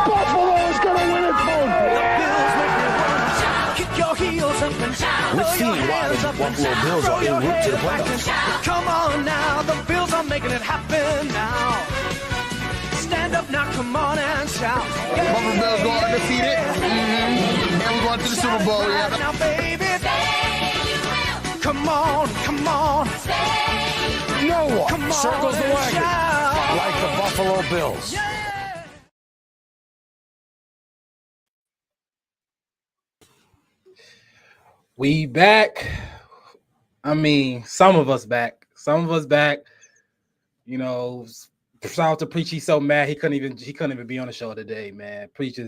Buffalo is going to win it, folks. Kick your heels up and shout. Let's see why the Buffalo Bills are en route to the playoffs. Come on now, the Bills are making it happen now. Stand up now, come on and shout. Buffalo Bills go undefeated. And we're going to the Super Bowl. Right now, baby. Come on, come on. No one Come on circles the and wagon shout. like the Buffalo Bills. Yeah. We back. I mean, some of us back. Some of us back. You know, shout out to Preach. He's so mad he couldn't even be on the show today, man. Preach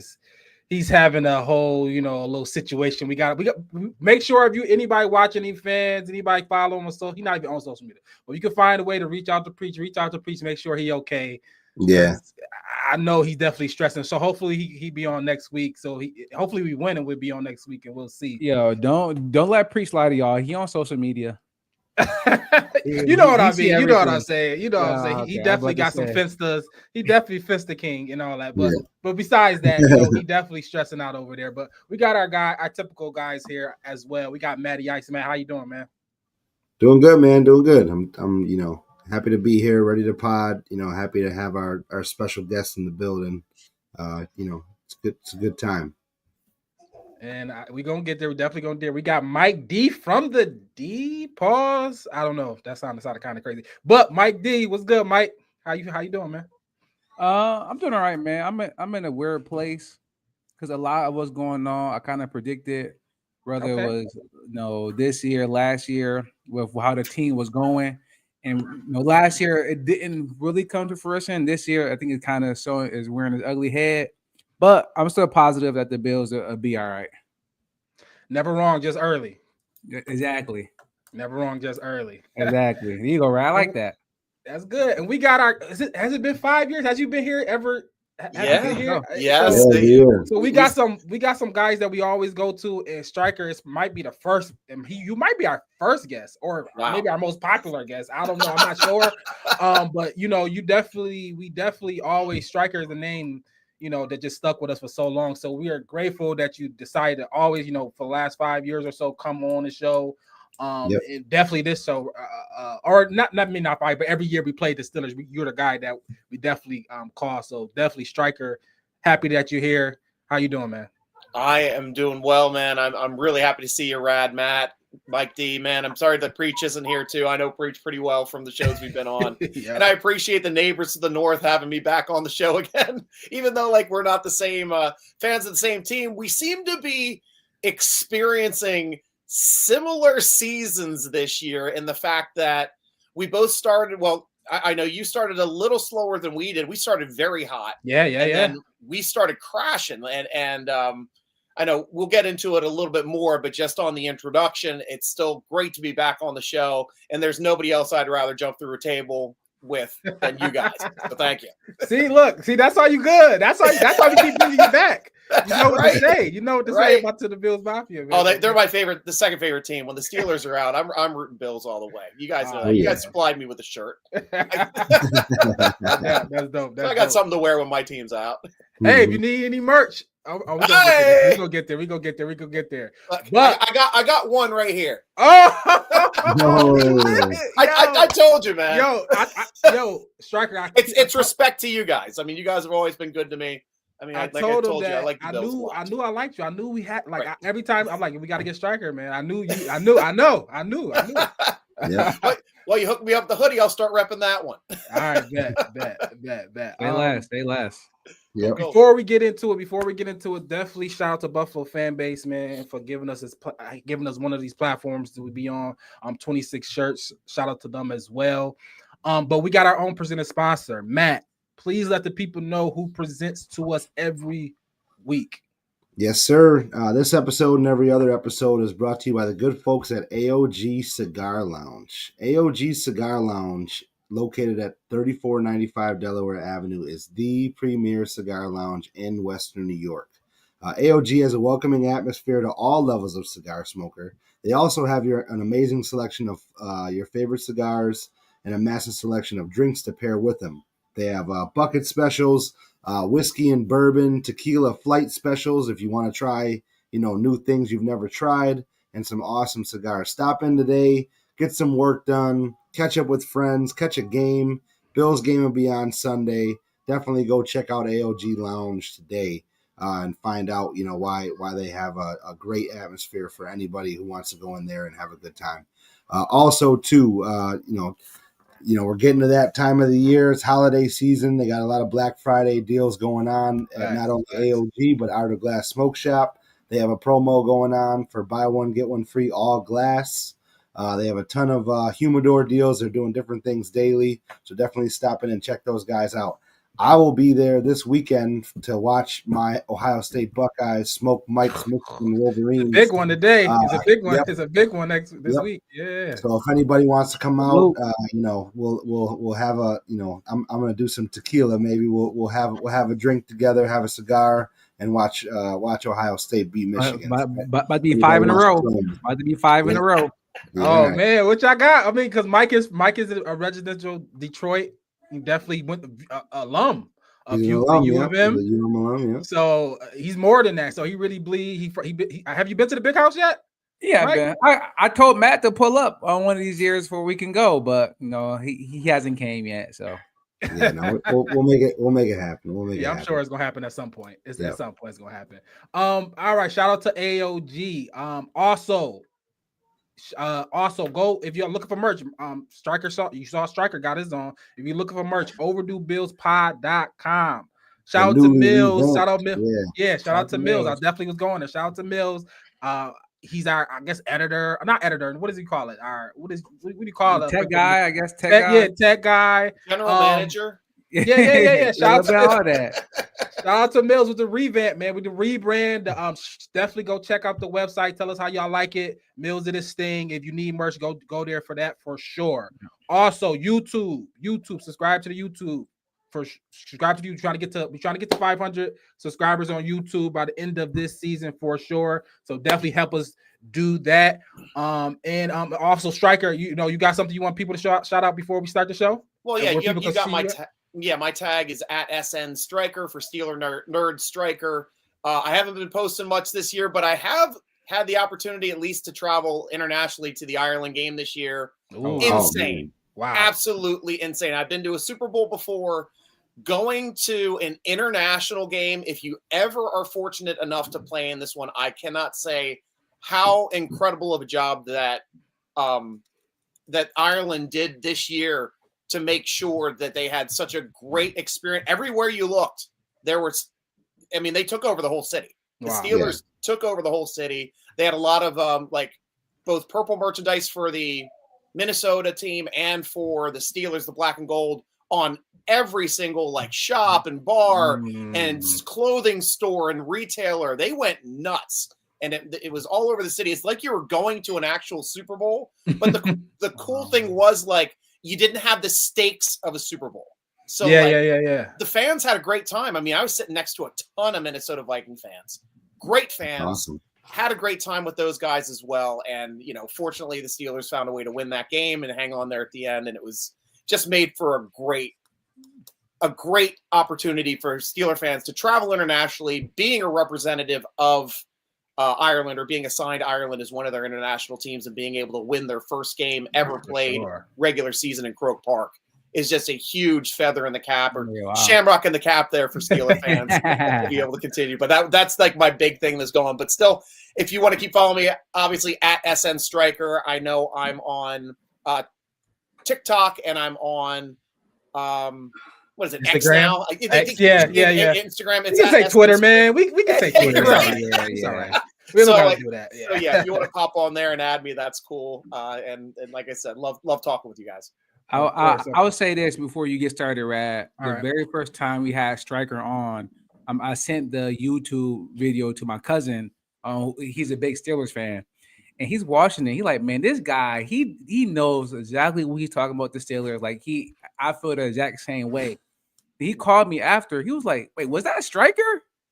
he's having a whole, a little situation. We got make sure if anybody watching, any fans, anybody follow him, so he's not even on social media. But you can find a way to reach out to Preach, make sure he okay. Yeah. I know he's definitely stressing. So hopefully he be on next week. So hopefully we win and we'll be on next week and we'll see. Yo, don't let Preach lie to y'all. He on social media. You know what I mean. You know what I'm saying. You know what I'm saying. Okay. He definitely got some Finstas. He definitely Finsta King and all that. But Yeah. but besides that, he definitely stressing out over there. But we got our typical guys here as well. We got Matty Ice. Man, how you doing, man? Doing good, man. Doing good. I'm happy to be here, ready to pod. Happy to have our special guest in the building. It's good. It's a good time. And we're going to get there. We're definitely going to get there. We got Mike D from the D pause. I don't know. That sounded kind of crazy. But Mike D, what's good, Mike? How you doing, man? I'm doing all right, man. I'm in a weird place because a lot of what's going on, I kind of predicted, whether it was this year, last year, with how the team was going. And last year it didn't really come to fruition. This year, I think it kind of is wearing its ugly head. But I'm still positive that the Bills will be all right. Never wrong, just early. Exactly. Never wrong, just early. Exactly. There you go, right? I like that. That's good. And we got has it been 5 years? Has you been here ever? Yeah. Yes. So we got some guys that we always go to, and Striker might be the first, and you might be our first guest, or maybe our most popular guest. I don't know. I'm not sure. But we definitely always Striker is the name, that just stuck with us for so long. So we are grateful that you decided to always, for the last 5 years or so, come on the show. And definitely this show, or not 5, but every year we play the Steelers. You're the guy that we definitely call. So definitely Striker, happy that you're here. How you doing, man? I am doing well, man. I'm really happy to see you, Rad, Matt, Mike D, man. I'm sorry that Preach isn't here too. I know Preach pretty well from the shows we've been on. And I appreciate the neighbors to the north having me back on the show again. Even though we're not the same fans of the same team, we seem to be experiencing similar seasons this year in the fact that we both started, I know you started a little slower than we did. We started very hot. Yeah. Then we started crashing. And I know we'll get into it a little bit more, but just on the introduction, it's still great to be back on the show. And there's nobody else I'd rather jump through a table with than you guys. So thank you. See, that's why you good. That's why we keep bringing you back. You know what to say. You know what to say about to the Bills Mafia. Man. Oh, they're my favorite, the second favorite team. When the Steelers are out, I'm rooting Bills all the way. You guys know you guys supplied me with a shirt. Yeah, that's dope. So I got something to wear when my team's out. Hey, if you need any merch, we gonna get there. But I got one right here. I told you, man. Yo, Striker. It's respect to you guys. I mean, you guys have always been good to me. I mean, I told you, I like the Bills. I knew I liked you. I knew we had every time I'm like, we got to get Striker, man. I knew you. I knew. Yeah. Well, you hooked me up the hoodie. I'll start repping that one. All right, bet. They last. Yeah. Before we get into it, definitely shout out to Buffalo fan base, man, for giving us one of these platforms to be on. 26 shirts. Shout out to them as well. But we got our own presenting sponsor, Matt. Please let the people know who presents to us every week. Yes, sir. This episode and every other episode is brought to you by the good folks at AOG Cigar Lounge. AOG Cigar Lounge, located at 3495 Delaware Avenue, is the premier cigar lounge in Western New York. AOG has a welcoming atmosphere to all levels of cigar smoker. They also have an amazing selection of your favorite cigars and a massive selection of drinks to pair with them. They have bucket specials, whiskey and bourbon, tequila flight specials if you want to try, new things you've never tried, and some awesome cigars. Stop in today, get some work done, catch up with friends, catch a game. Bills game will be on Sunday. Definitely go check out AOG Lounge today and find out, why they have a great atmosphere for anybody who wants to go in there and have a good time. Also, too, we're getting to that time of the year. It's holiday season. They got a lot of Black Friday deals going on at not only AOG, but Art of Glass Smoke Shop. They have a promo going on for buy one, get one free, all glass. They have a ton of humidor deals. They're doing different things daily. So definitely stop in and check those guys out. I will be there this weekend to watch my Ohio State Buckeyes smoke Mike's Michigan Wolverines. Big one today. It's a big one. Yep. It's a big one this week. Yeah. So if anybody wants to come out, we'll have a I'm gonna do some tequila. Maybe we'll have a drink together, have a cigar, and watch Ohio State beat Michigan. About to be 5 in a row. About to be 5 in a row. Yeah. Oh man, what y'all got? I mean, because Mike is a residential Detroit. He definitely went alum of U of M. So he's more than that. So he really bleed. Have you been to the big house yet? Yeah, man. I told Matt to pull up on one of these years before we can go, but he hasn't came yet. So yeah, no, we'll make it happen. I'm sure it's gonna happen at some point. At some point it's gonna happen. All right. Shout out to AOG. Also go if you're looking for merch. Striker saw Striker got his on. If you're looking for merch, overduebillspod.com. Shout out to Mills. Shout out Mills. Yeah, shout out to Mills. I definitely was going there. Shout out to Mills. He's our, I guess, editor. Not editor. What does he call it? What do you call it? Tech guy, I guess. Tech guy. Yeah, tech guy. General manager. Yeah. Shout out to Mills with the revamp, man. With the rebrand. Definitely go check out the website. Tell us how y'all like it. Mills did his thing. If you need merch, go there for that for sure. Also, YouTube. Subscribe to the YouTube. Subscribe to you. We're trying to get to 500 subscribers on YouTube by the end of this season for sure. So definitely help us do that. And also Striker, you got something you want people to shout out before we start the show? Well, yeah, you got my my tag is at SN Striker for Steeler Nerd Striker. I haven't been posting much this year, but I have had the opportunity at least to travel internationally to the Ireland game this year. Ooh, insane. Wow. Absolutely insane. I've been to a Super Bowl before. Going to an international game, if you ever are fortunate enough to play in this one, I cannot say how incredible of a job that Ireland did this year to make sure that they had such a great experience. Everywhere you looked, they took over the whole city. The Steelers took over the whole city. They had a lot of both purple merchandise for the Minnesota team and for the Steelers, the black and gold, on every single shop and bar and clothing store and retailer. They went nuts. And it was all over the city. It's like you were going to an actual Super Bowl. But the cool thing was you didn't have the stakes of a Super Bowl. So yeah. The fans had a great time. I mean, I was sitting next to a ton of Minnesota Viking fans. Great fans. Awesome. Had a great time with those guys as well. And, fortunately the Steelers found a way to win that game and hang on there at the end. And it was just made for a great opportunity for Steeler fans to travel internationally, being a representative of Ireland or being assigned Ireland as one of their international teams and being able to win their first game ever played regular season in Croke Park is just a huge feather in the cap or shamrock in the cap there for Steeler fans to be able to continue. But that's my big thing that's going. But still, if you want to keep following me, obviously at SN Striker, I know I'm on TikTok and I'm on what is it? Instagram? X now? Instagram. You can say Twitter, man. We can say Twitter. Right. It's all right. We don't gotta do that. Yeah. So yeah, if you want to pop on there and add me, that's cool. And like I said, love talking with you guys. I would say this before you get started, Rad. The very first time we had Striker on, I sent the YouTube video to my cousin. He's a big Steelers fan. And he's watching it. He like, man, this guy, he knows exactly what he's talking about the Steelers. I feel the exact same way. He called me after. He was like, wait, was that a Striker?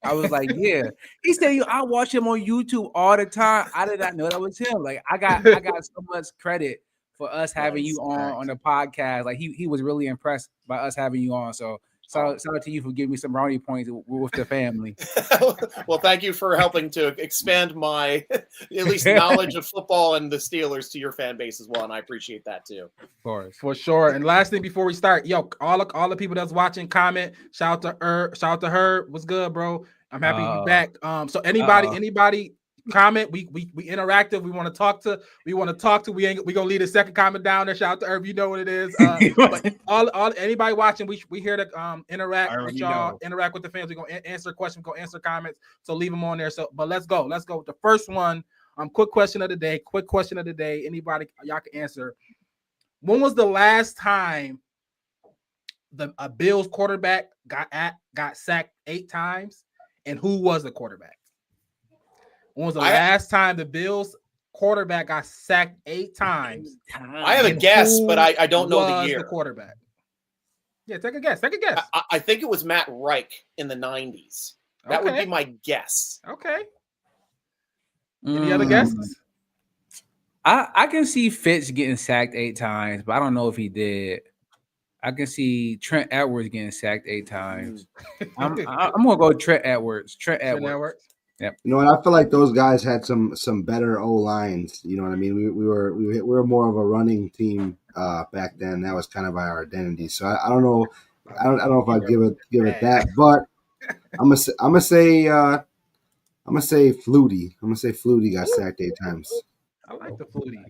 I was like, yeah. He said, I watch him on YouTube all the time. I did not know that was him. I got so much credit for us having you on the podcast. He was really impressed by us having you on. So Shout out to you for giving me some brownie points with the family. Well, thank you for helping to expand my at least knowledge of football and the Steelers to your fan base as well, and I appreciate that too. Of course, for sure. And last thing before we start, yo, all the people that's watching, comment. Shout out to Herb. What's good, bro? I'm happy to be back. So anybody comment. We interactive. We want to talk to. We gonna leave a second comment down there. Shout out to Herb. You know what it is. But all anybody watching, we here to interact with y'all, interact with the fans. We gonna answer questions. We gonna answer comments. So leave them on there. So, but let's go. The first one. Quick question of the day. Anybody y'all can answer. When was the last time a Bills quarterback got sacked 8 times, and who was the quarterback? When was the last time the Bills quarterback got sacked 8 times? I have a guess, but I don't know the year. The quarterback. Yeah, take a guess. I think it was Matt Reich in the 90s. That would be my guess. Okay. Any other guesses? I can see Fitz getting sacked 8 times, but I don't know if he did. I can see Trent Edwards getting sacked 8 times. I'm gonna go Trent Edwards. Trent Edwards. Yep. You know what? I feel like those guys had some better O lines. You know what I mean? We were more of a running team back then. That was kind of our identity. So I don't know. I don't know if I'd give it that, but I'm gonna say Flutie. I'm gonna say Flutie got sacked 8 times. I like the Flutie.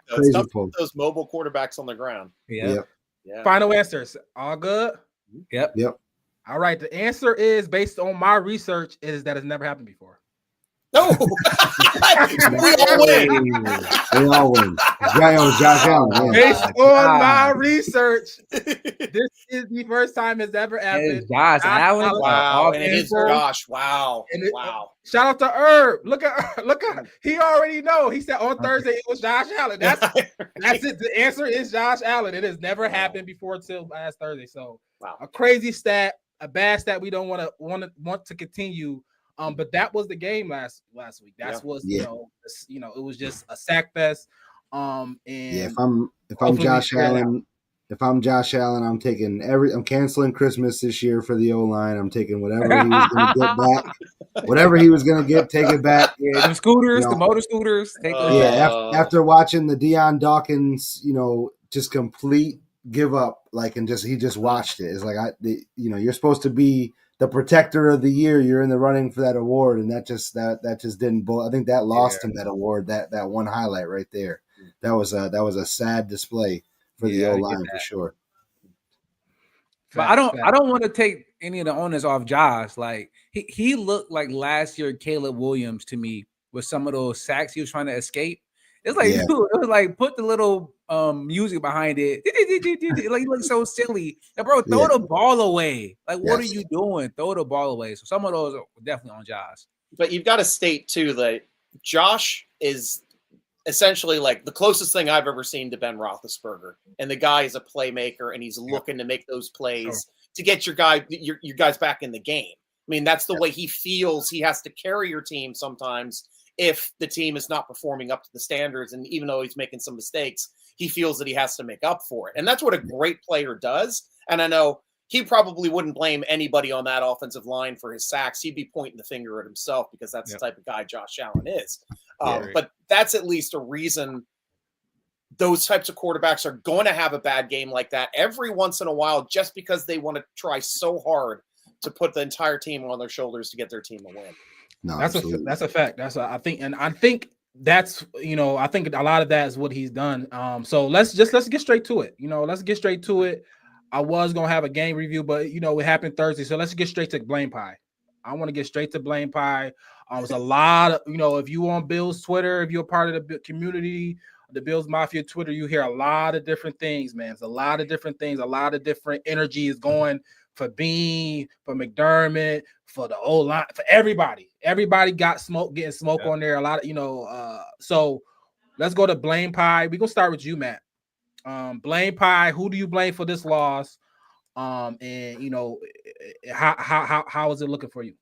Crazy those mobile quarterbacks on the ground. Yeah. Final answers. All good? Yep. All right. The answer is, based on my research, is that it's never happened before. No. We all win. Josh Allen. Based on my research, this is the first time it's ever happened. Josh Allen. Wow. And it is Josh. Wow. Wow. Shout out to Herb. Look at he already know. He said on Thursday it was Josh Allen. That's it. The answer is Josh Allen. It has never happened before till last Thursday. So a crazy stat, a bad stat we don't want to continue. But that was the game last week. It was just a sack fest. And if I'm Josh Allen, I'm canceling Christmas this year for the O-line. I'm taking whatever he was going to get back. Whatever he was going to get, take it back. Yeah, the scooters, the motor scooters. After watching the Deion Dawkins, just complete give up, he just watched it. It's like you're supposed to be the protector of the year. You're in the running for that award, and that just didn't. I think that lost him that award. That one highlight right there. That was a sad display for the O-line for sure. But I don't want to take any of the onus off Josh. Like he looked like last year Caleb Williams to me with some of those sacks he was trying to escape. It's like, dude, it was like put the little music behind it. Like you look so silly. And bro, throw the ball away. Like, what are you doing? Throw the ball away. So some of those are definitely on Josh. But you've got to state too that Josh is essentially like the closest thing I've ever seen to Ben Roethlisberger. And the guy is a playmaker, and he's looking to make those plays to get your guys back in the game. I mean, that's the way he feels. He has to carry your team sometimes if the team is not performing up to the standards. And even though he's making some mistakes, he feels that he has to make up for it. And that's what a great player does. And I know he probably wouldn't blame anybody on that offensive line for his sacks. He'd be pointing the finger at himself because that's the type of guy Josh Allen is. But that's at least a reason those types of quarterbacks are going to have a bad game like that every once in a while, just because they want to try so hard to put the entire team on their shoulders to get their team a win. No, that's a fact. I think that's, I think a lot of that is what he's done. So let's get straight to it. Let's get straight to it. I was going to have a game review, but it happened Thursday. So let's get straight to Blame Pie. I want to get straight to Blame Pie. There's a lot of, if you on Bills Twitter, if you're a part of the community, the Bills Mafia Twitter, you hear a lot of different things, man. There's a lot of different things, a lot of different energy is going for Bean, for McDermott, for the O-line, for everybody. Everybody getting smoke on there. A lot of, so let's go to Blame Pie. We're going to start with you, Matt. Blame Pie, who do you blame for this loss? And how is it looking for you?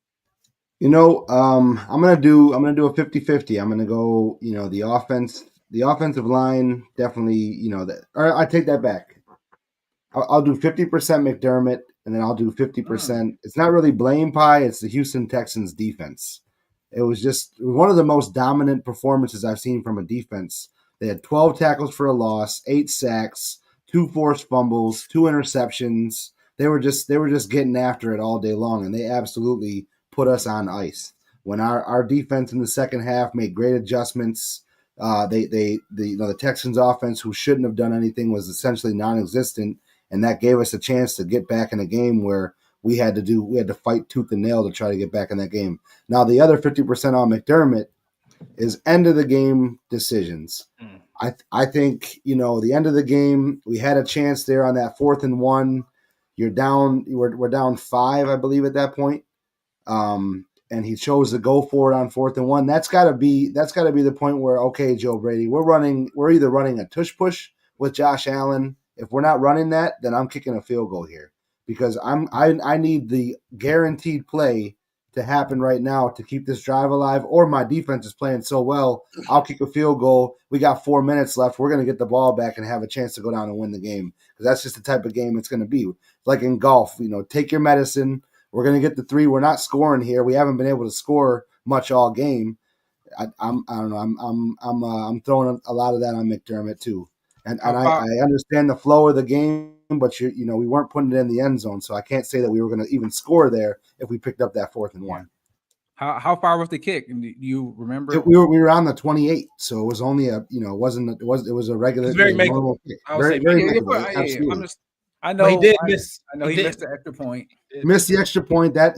I'm gonna do a 50-50. I'm gonna go, the offensive line definitely, or I take that back. I'll do 50% McDermott, and then I'll do 50%. It's not really blame pie. It's the Houston Texans defense. It was just one of the most dominant performances I've seen from a defense. They had 12 tackles for a loss, 8 sacks, 2 forced fumbles, 2 interceptions. They were just getting after it all day long, and they absolutely put us on ice. When our defense in the second half made great adjustments, the Texans offense, who shouldn't have done anything, was essentially non-existent, and that gave us a chance to get back in a game where we had to fight tooth and nail to try to get back in that game. Now the other 50% on McDermott is end of the game decisions. I think, the end of the game, we had a chance there on that 4th and 1. We're down 5, I believe, at that point. And he chose to go for it on 4th and 1. That's got to be the point where, okay, Joe Brady, we're either running a tush push with Josh Allen. If we're not running that, then I'm kicking a field goal here, because I need the guaranteed play to happen right now to keep this drive alive, or my defense is playing so well, I'll kick a field goal. We got 4 minutes left. We're going to get the ball back and have a chance to go down and win the game, because that's just the type of game it's going to be. Like in golf, take your medicine. We're going to get the 3. We're not scoring here. We haven't been able to score much all game. I don't know. I'm throwing a lot of that on McDermott too. And I understand the flow of the game, but we weren't putting it in the end zone, so I can't say that we were going to even score there if we picked up that 4th and 1. How far was the kick? Do you remember? We were on the 28, so it was only a it was a regular, it's very normal kick. Very makeable. Absolutely. I know he did miss. I know he missed the extra point. Missed the extra point. That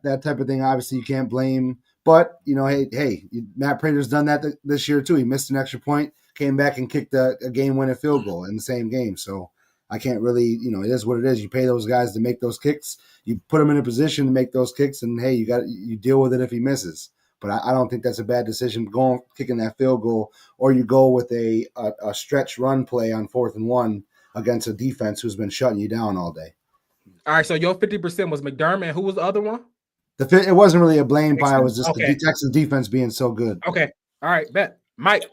that type of thing. Obviously, you can't blame. But hey, Matt Prater's done that this year too. He missed an extra point, came back and kicked a game-winning field goal in the same game. So I can't really, it is what it is. You pay those guys to make those kicks. You put them in a position to make those kicks, and hey, you deal with it if he misses. But I don't think that's a bad decision, kicking that field goal, or you go with a stretch run play on 4th and 1 against a defense who's been shutting you down all day. All right, so your 50% was McDermott, and who was the other one? It wasn't really a blame pie. It was just the Texans defense being so good. Okay, all right, bet. Mike.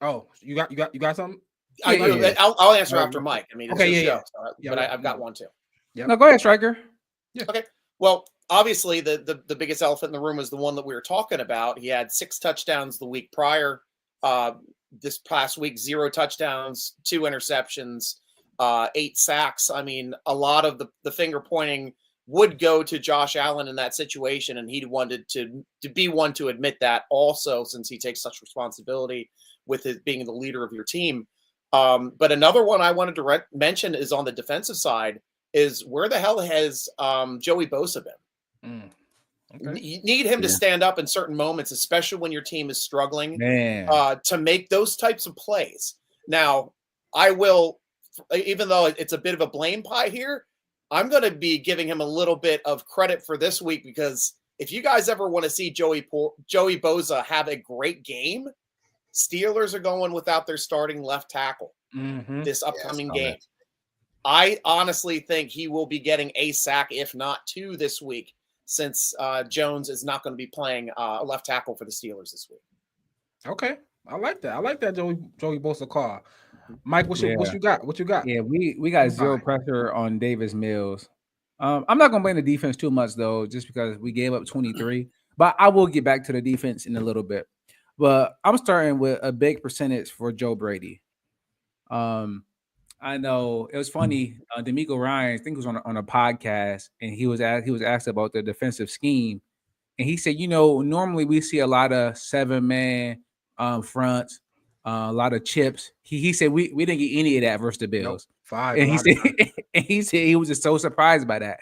Oh, you got something? I'll answer after Mike. I mean, but I've got one too. Yep. No, go ahead, Striker. Yeah. Okay. Well, obviously, the biggest elephant in the room is the one that we were talking about. He had 6 touchdowns the week prior. This past week, 0 touchdowns, 2 interceptions, 8 sacks. I mean, a lot of the finger pointing would go to Josh Allen in that situation, and he wanted to be one to admit that also, since he takes such responsibility with it being the leader of your team. But another one I wanted to mention is on the defensive side is where the hell has Joey Bosa been? Okay. You need him to stand up in certain moments, especially when your team is struggling to make those types of plays. Now, I will, even though it's a bit of a blame pie here, I'm going to be giving him a little bit of credit for this week, because if you guys ever want to see Joey Bosa have a great game, Steelers are going without their starting left tackle this upcoming game. I honestly think he will be getting a sack, if not 2 this week, since Jones is not going to be playing a left tackle for the Steelers this week. Okay. I like that. I like that Joey Bosa call. Mike, what you got? What you got? Yeah, we got 0 pressure on Davis Mills. I'm not gonna blame the defense too much though, just because we gave up 23. But I will get back to the defense in a little bit. But I'm starting with a big percentage for Joe Brady. I know it was funny. D'Amico Ryan, I think, was on a podcast, and he was asked about the defensive scheme, and he said, normally we see a lot of 7-man fronts. A lot of chips. He said we didn't get any of that versus the Bills. Nope. 5. And he said he was just so surprised by that.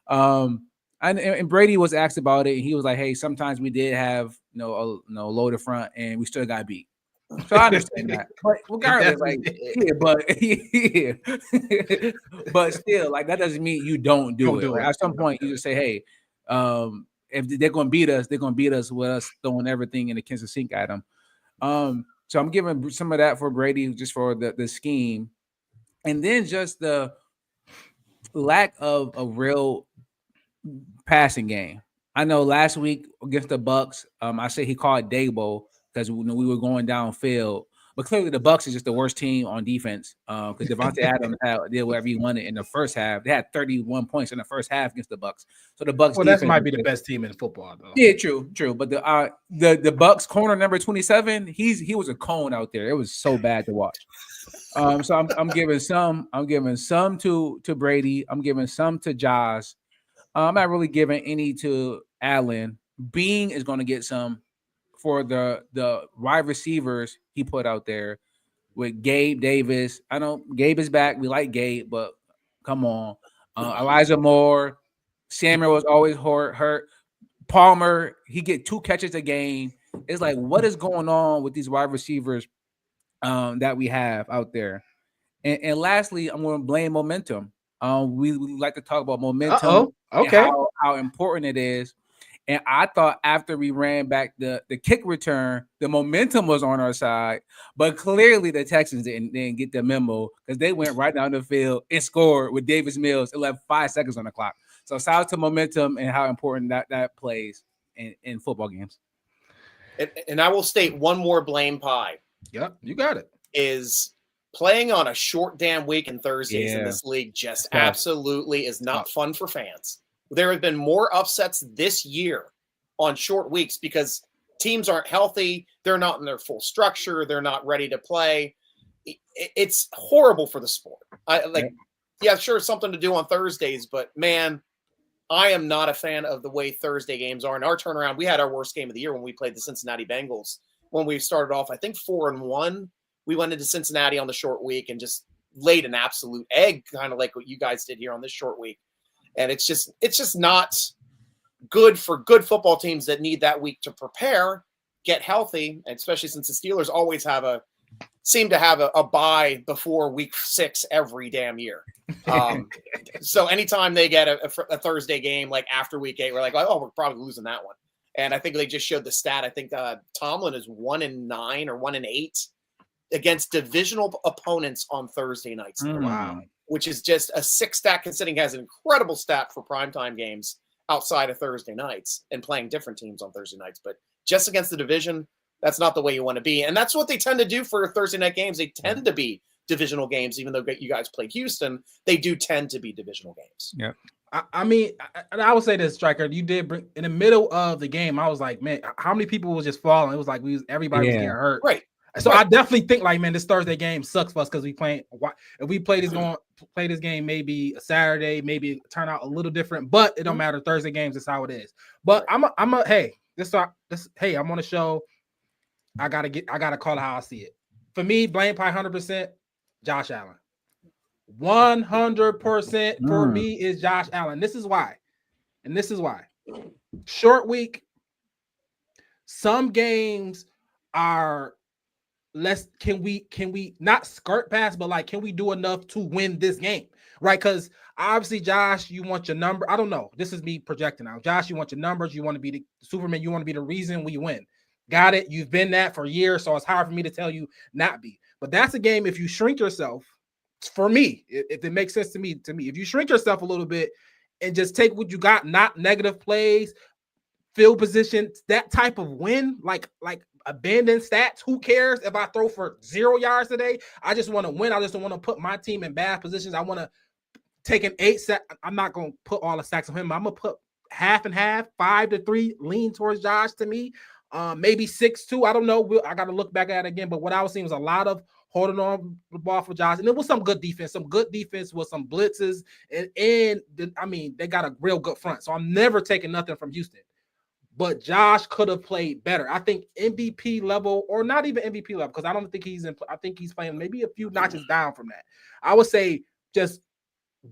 And Brady was asked about it, and he was like, "Hey, sometimes we did have loaded front, and we still got beat." So I understand that. But regardless, but still, like, that doesn't mean you don't do it. At some point, you just say, "Hey, if they're going to beat us, they're going to beat us with us throwing everything in the kitchen sink at them." So I'm giving some of that for Brady, just for the scheme. And then just the lack of a real passing game. I know last week against the Bucks, I said he called Dabo because we were going downfield. But clearly, the Bucks is just the worst team on defense because Devontae Adams did whatever he wanted in the first half. They had 31 points in the first half against the Bucks. So the Bucks. Well, that might be the best team in football, though. Yeah, true. But the Bucks corner number 27, he was a cone out there. It was so bad to watch. So I'm giving some to Brady. I'm giving some to Josh. I'm not really giving any to Allen. Bean is going to get some for the wide receivers he put out there with Gabe Davis. I know Gabe is back. We like Gabe, but come on. Elijah Moore. Samuel was always hurt. Palmer, he get 2 catches a game. It's like, what is going on with these wide receivers that we have out there? And lastly, I'm going to blame momentum. We like to talk about momentum. Okay. And how important it is. And I thought after we ran back the kick return, the momentum was on our side. But clearly the Texans didn't get the memo because they went right down the field and scored with Davis Mills and left 5 seconds on the clock. So shout out to momentum and how important that plays in football games. And I will state one more blame pie. Yep, you got it. Is playing on a short damn week and Thursdays in this league just absolutely is not fun for fans. There have been more upsets this year on short weeks because teams aren't healthy. They're not in their full structure. They're not ready to play. It's horrible for the sport. Sure, something to do on Thursdays, but man, I am not a fan of the way Thursday games are. In our turnaround, we had our worst game of the year when we played the Cincinnati Bengals. When we started off, I think 4-1, we went into Cincinnati on the short week and just laid an absolute egg, kind of like what you guys did here on this short week. And it's just not good for good football teams that need that week to prepare, get healthy, and especially since the Steelers always seem to have a bye before week 6 every damn year. So anytime they get a Thursday game like after week 8, we're like, oh, we're probably losing that one. And I think they just showed the stat. I think Tomlin is 1-9 or 1-8 against divisional opponents on Thursday nights. Wow. Which is just a 6 stat considering he has an incredible stat for primetime games outside of Thursday nights and playing different teams on Thursday nights. But just against the division, that's not the way you want to be. And that's what they tend to do for Thursday night games. They tend to be divisional games, even though you guys played Houston, they do tend to be divisional games. Yeah. I mean, I would say this, Striker, you did bring in the middle of the game. I was like, man, how many people was just falling? It was like everybody was getting hurt. Right. So I definitely think like, man, this Thursday game sucks for us because if we play this game maybe a Saturday, maybe turn out a little different, but it don't matter. Thursday games is how it is. But I'm on the show. I gotta call it how I see it. For me, blame pie 100%, Josh Allen. 100% for me is Josh Allen. This is why. Short week. Some games are less. Can we not skirt past, but like, can we do enough to win this game? Right? Because obviously, Josh, you want your number. I don't know. This is me projecting now. Josh, you want your numbers. You want to be the Superman. You want to be the reason we win. Got it. You've been that for years, so it's hard for me to tell you not be. But that's a game if you shrink yourself. For me, if it makes sense to me, if you shrink yourself a little bit and just take what you got, not negative plays, field position, that type of win, like abandoned stats. Who cares if I throw for 0 yards today? I just want to win. I just don't want to put my team in bad positions. I want to take an 8 sack. I'm not going to put all the sacks on him. I'm going to put half and half, 5-3, lean towards Josh to me. Maybe 6-2. I don't know. I got to look back at it again. But what I was seeing was a lot of holding on the ball for Josh. And it was some good defense with some blitzes. And they got a real good front. So I'm never taking nothing from Houston. But Josh could have played better. I think MVP level, or not even MVP level, because I don't think I think he's playing maybe a few notches down from that. I would say just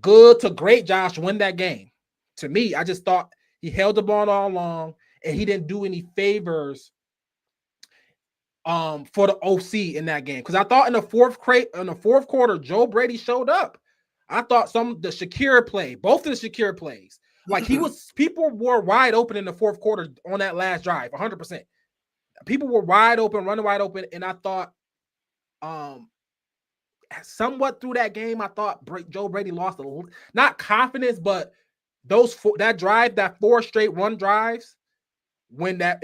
good to great Josh win that game. To me, I just thought he held the ball all along and he didn't do any favors for the OC in that game. Because I thought in the fourth quarter, Joe Brady showed up. I thought the Shakir play, both of the Shakir plays, like people were wide open in the fourth quarter on that last drive, 100%. People were wide open, running wide open, and I thought somewhat through that game, I thought Joe Brady lost not confidence, but that 4 straight run drives, when that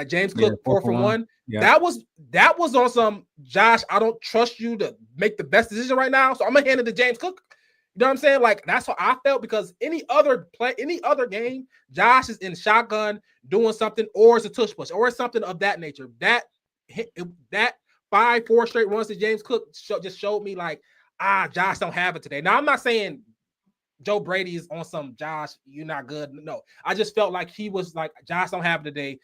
James Cook 4-for-1. Yeah. That was on some Josh. I don't trust you to make the best decision right now, so I'm gonna hand it to James Cook. You know what I'm saying? Like that's how I felt because any other game, Josh is in shotgun doing something, or it's a tush push, or it's something of that nature. That 5-4 straight runs to James Cook just showed me like, Josh don't have it today. Now I'm not saying Joe Brady is on some Josh, you're not good. No, I just felt like he was like, Josh don't have it today.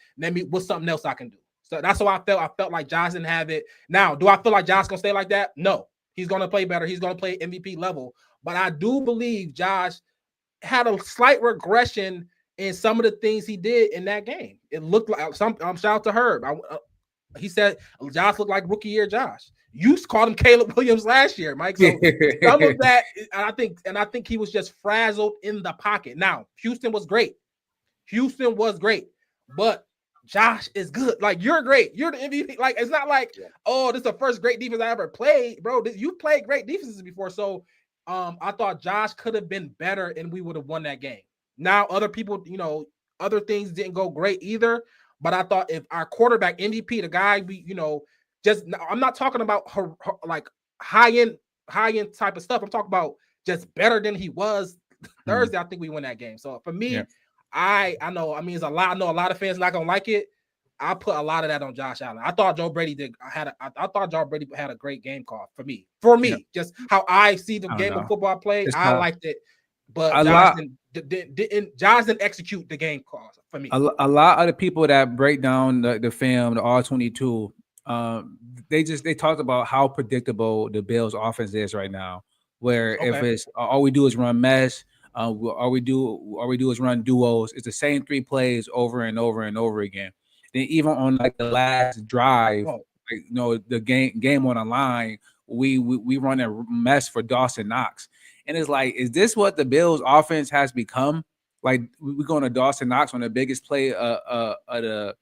What's something else I can do? So that's how I felt. I felt like Josh didn't have it. Now, do I feel like Josh gonna stay like that? No, he's gonna play better. He's gonna play MVP level. But I do believe Josh had a slight regression in some of the things he did in that game. It looked like shout out to Herb. He said Josh looked like rookie year Josh. You called him Caleb Williams last year, Mike. So some of that, I think he was just frazzled in the pocket. Now, Houston was great. But Josh is good. Like, you're great. You're the MVP. Like, it's not like, this is the first great defense I ever played, bro. You played great defenses before. So I thought Josh could have been better and we would have won that game. Now, other people, other things didn't go great either. But I thought if our quarterback MVP, the guy I'm not talking about her like high end type of stuff. I'm talking about just better than he was Thursday. I think we win that game. So for me, I know. I mean, it's a lot. I know a lot of fans not gonna like it. I put a lot of that on Josh Allen. I thought Joe Brady had a great game call for me. Just how I see the game of football played, I liked it. But Josh didn't execute the game call for me. A lot of the people that break down the film, the R22, they talked about how predictable the Bills' offense is right now. Where if it's all we do is run mesh, all we do is run duos. It's the same 3 plays over and over and over again. Then even on like the last drive, the game on the line, we run a mess for Dawson Knox, and it's like, is this what the Bills' offense has become? Like, we're going to Dawson Knox on the biggest play of the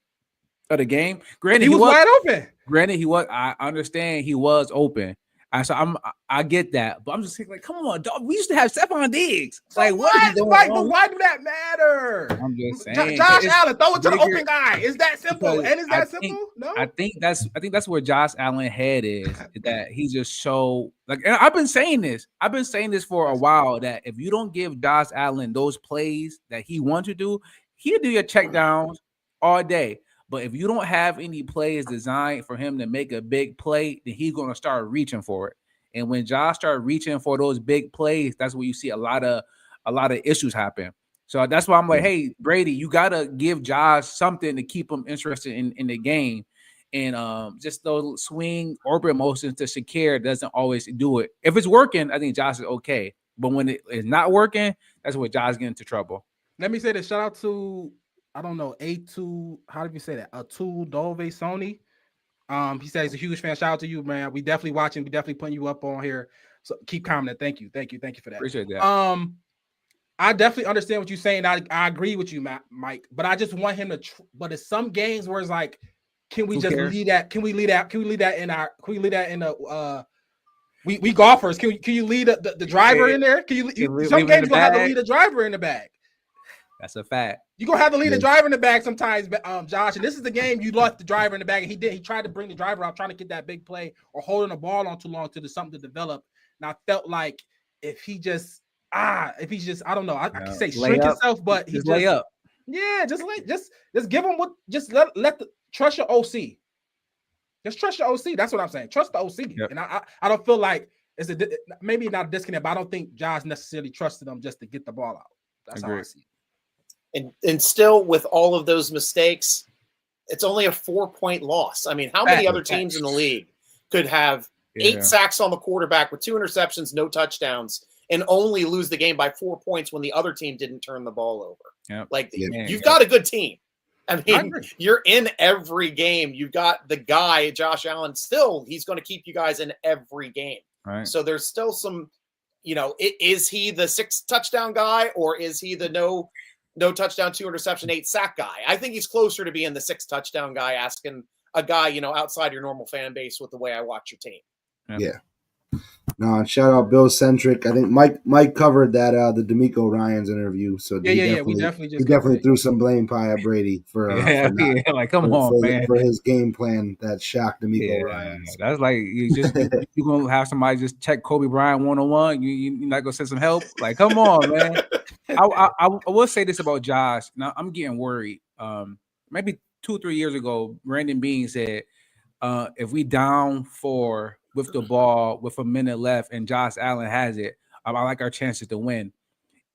game. Granted, he was wide open. Granted, I understand he was open. I get that, but I'm just like, come on, dog. We used to have Stephon Diggs. Like, what? Why do that matter? I'm just saying, Josh Allen, throw it to the open guy. Is that simple? And is that simple? No. I think that's where Josh Allen's head is. That he's just so like. And I've been saying this for a while. That if you don't give Josh Allen those plays that he wants to do, he'll do your check downs all day. But if you don't have any plays designed for him to make a big play, then he's going to start reaching for it. And when Josh starts reaching for those big plays, that's where you see a lot of issues happen. So that's why I'm like, hey, Brady, you got to give Josh something to keep him interested in the game. And just those swing orbit motions to Shakir doesn't always do it. If it's working, I think Josh is okay. But when it is not working, that's where Josh gets into trouble. Let me say this. Shout out to, I don't know, A2, how did you say that? Atul Dove Sony. He said he's a huge fan. Shout out to you, man. We definitely watching. We definitely putting you up on here. So keep commenting. Thank you for that. Appreciate that. I definitely understand what you're saying. I agree with you, Mike. But I just want him to. But it's some games where it's like, can we just leave that? Can we leave that in the? We golfers. Can you leave the driver in there? Can you? Some games you gonna have to leave the driver in the bag. That's a fact. You're going to have to leave the driver in the bag sometimes, Josh. And this is the game you left the driver in the bag. And he tried to bring the driver out, trying to get that big play or holding the ball on too long to something to develop. And I felt like if he's just, I don't know. I can say shrink himself, but he just lay up. Yeah, just give him trust your OC. Just trust your OC. That's what I'm saying. Trust the OC. Yep. And I don't feel like it's maybe not a disconnect, but I don't think Josh necessarily trusted him just to get the ball out. That's how I see it. And still, with all of those mistakes, it's only a 4-point loss. I mean, how many other teams in the league could have 8 sacks on the quarterback with 2 interceptions, no touchdowns, and only lose the game by 4 points when the other team didn't turn the ball over? Yep. Like, you've got a good team. I mean, you're in every game. You've got the guy, Josh Allen, still, he's going to keep you guys in every game. Right. So there's still some, is he the 6 touchdown guy, or is he the no touchdown, 2 interception, 8 sack guy? I think he's closer to being the 6 touchdown guy, asking a guy, outside your normal fan base with the way I watch your team. Yeah. No, and shout out Bill Centric. I think Mike covered that the D'Amico Ryans interview. So Yeah. We definitely he definitely threw some blame pie at Brady for like come on, man, for his game plan that shocked D'Amico yeah, Ryans. that's like you gonna have somebody just check Kobe Bryant 1-on-1. You're not gonna send some help. Like, come on, man. I will say this about Josh. Now I'm getting worried. Maybe 2-3 years ago, Brandon Bean said, if we down 4 with the ball with a minute left and Josh Allen has it, I like our chances to win.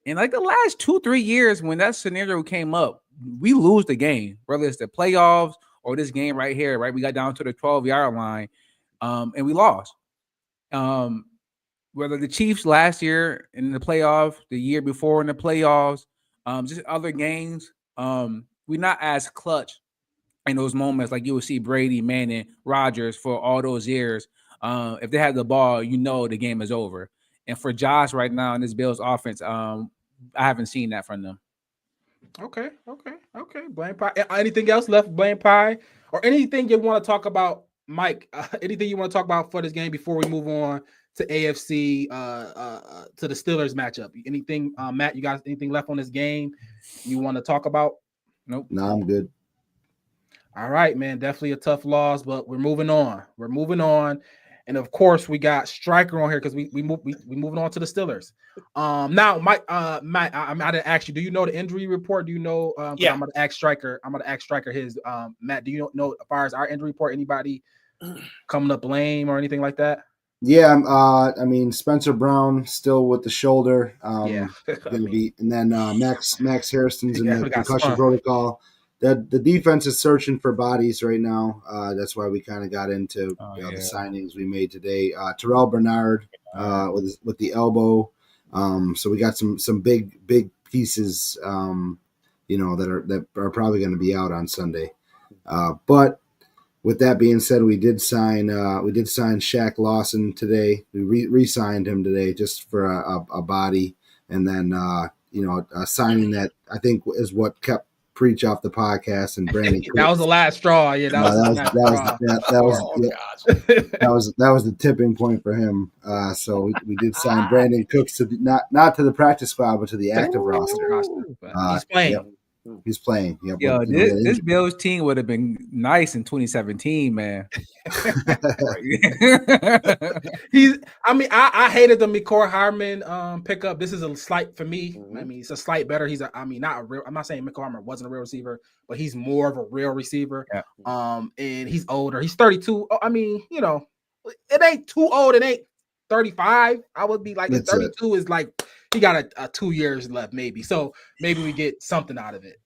And like the last 2-3 years, when that scenario came up, we lose the game, whether it's the playoffs or this game right here, right? We got down to the 12-yard line, and we lost. Whether the Chiefs last year in the playoffs, the year before in the playoffs, just other games, we're not as clutch in those moments like you would see Brady, Manning, Rodgers for all those years. If they have the ball, the game is over. And for Josh right now in this Bills offense, I haven't seen that from them. Okay. Blame pie. Anything else left? Blame pie or anything you want to talk about, Mike? Anything you want to talk about for this game before we move on to AFC to the Steelers matchup? Anything, Matt? You guys anything left on this game you want to talk about? Nope. No, I'm good. All right, man. Definitely a tough loss, but we're moving on. And of course, we got Striker on here because we moving on to the Steelers. Now, Mike, Matt, I didn't ask you. Do you know the injury report? Do you know? Yeah. I'm gonna ask Striker. His. Matt, do you know as far as our injury report? Anybody coming up lame or anything like that? Yeah, I mean Spencer Brown still with the shoulder. Gonna be, and then Max Harrison's in the concussion protocol. The defense is searching for bodies right now. That's why we kind of got into the signings we made today. Terrell Bernard with the elbow. So we got some big pieces, that are probably going to be out on Sunday. But with that being said, we did sign Shaq Lawson today. We re-signed him today just for a body, and then signing that I think is what kept Preach off the podcast and Brandon. That was the last straw. Yeah, that was the tipping point for him. So we did sign Brandon Cooks to not to the practice squad, but to the active roster. He's playing. Yep. He's playing. Yep. Yo, this Bills team would have been nice in 2017, man. I hated the McCoy Harmon pickup. This is a slight for me. Mm-hmm. I mean, it's a slight better. Not a real. I'm not saying McCoy Harmon wasn't a real receiver, but he's more of a real receiver. Yeah. And he's older. He's 32. I mean, it ain't too old. It ain't 35. I would be like 32 is like he got a 2 years left, maybe. So maybe we get something out of it.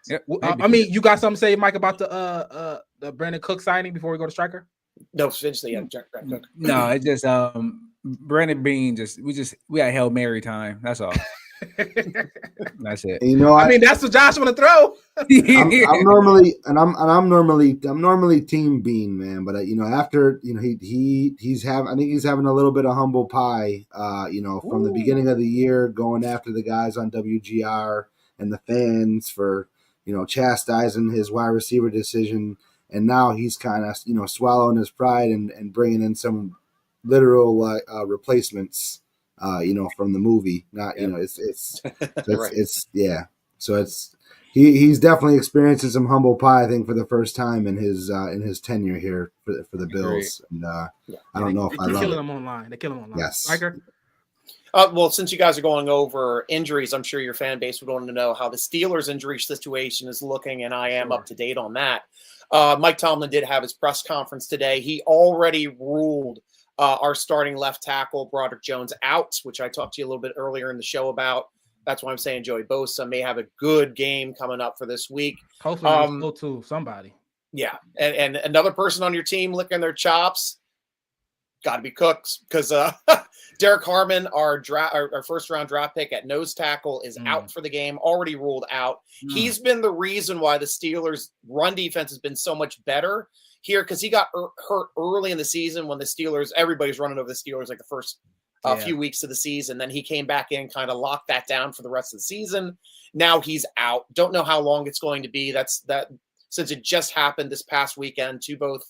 Yep, you got something to say, Mike, about the Brandon Cook signing before we go to Striker? No, essentially, yeah, Cook. No, it's just Brandon Bean. We had Hail Mary time. That's all. That's it. That's what Josh want to throw. I'm normally team Bean, man. But after he's having a little bit of humble pie. From the beginning of the year, going after the guys on WGR and the fans for chastising his wide receiver decision, and now he's kind of swallowing his pride and bringing in some literal replacements. From the movie, not So he's definitely experiencing some humble pie, I think, for the first time in his tenure here for the Bills. And I don't know if I love it. They're killing him online. Yes. Riker? Well, since you guys are going over injuries, I'm sure your fan base would want to know how the Steelers' injury situation is looking, and I am up to date on that. Mike Tomlin did have his press conference today. He already ruled our starting left tackle, Broderick Jones, out, which I talked to you a little bit earlier in the show about. That's why I'm saying Joey Bosa may have a good game coming up for this week. Hopefully we'll go to somebody. Yeah, and another person on your team licking their chops, got to be Cooks, because Derek Harmon, our first-round draft pick at nose tackle, is out for the game, already ruled out. He's been the reason why the Steelers' run defense has been so much better here, because he got hurt early in the season when everybody's running over the Steelers like the first few weeks of the season. Then he came back in, kind of locked that down for the rest of the season. Now he's out. Don't know how long it's going to be. Since it just happened this past weekend to both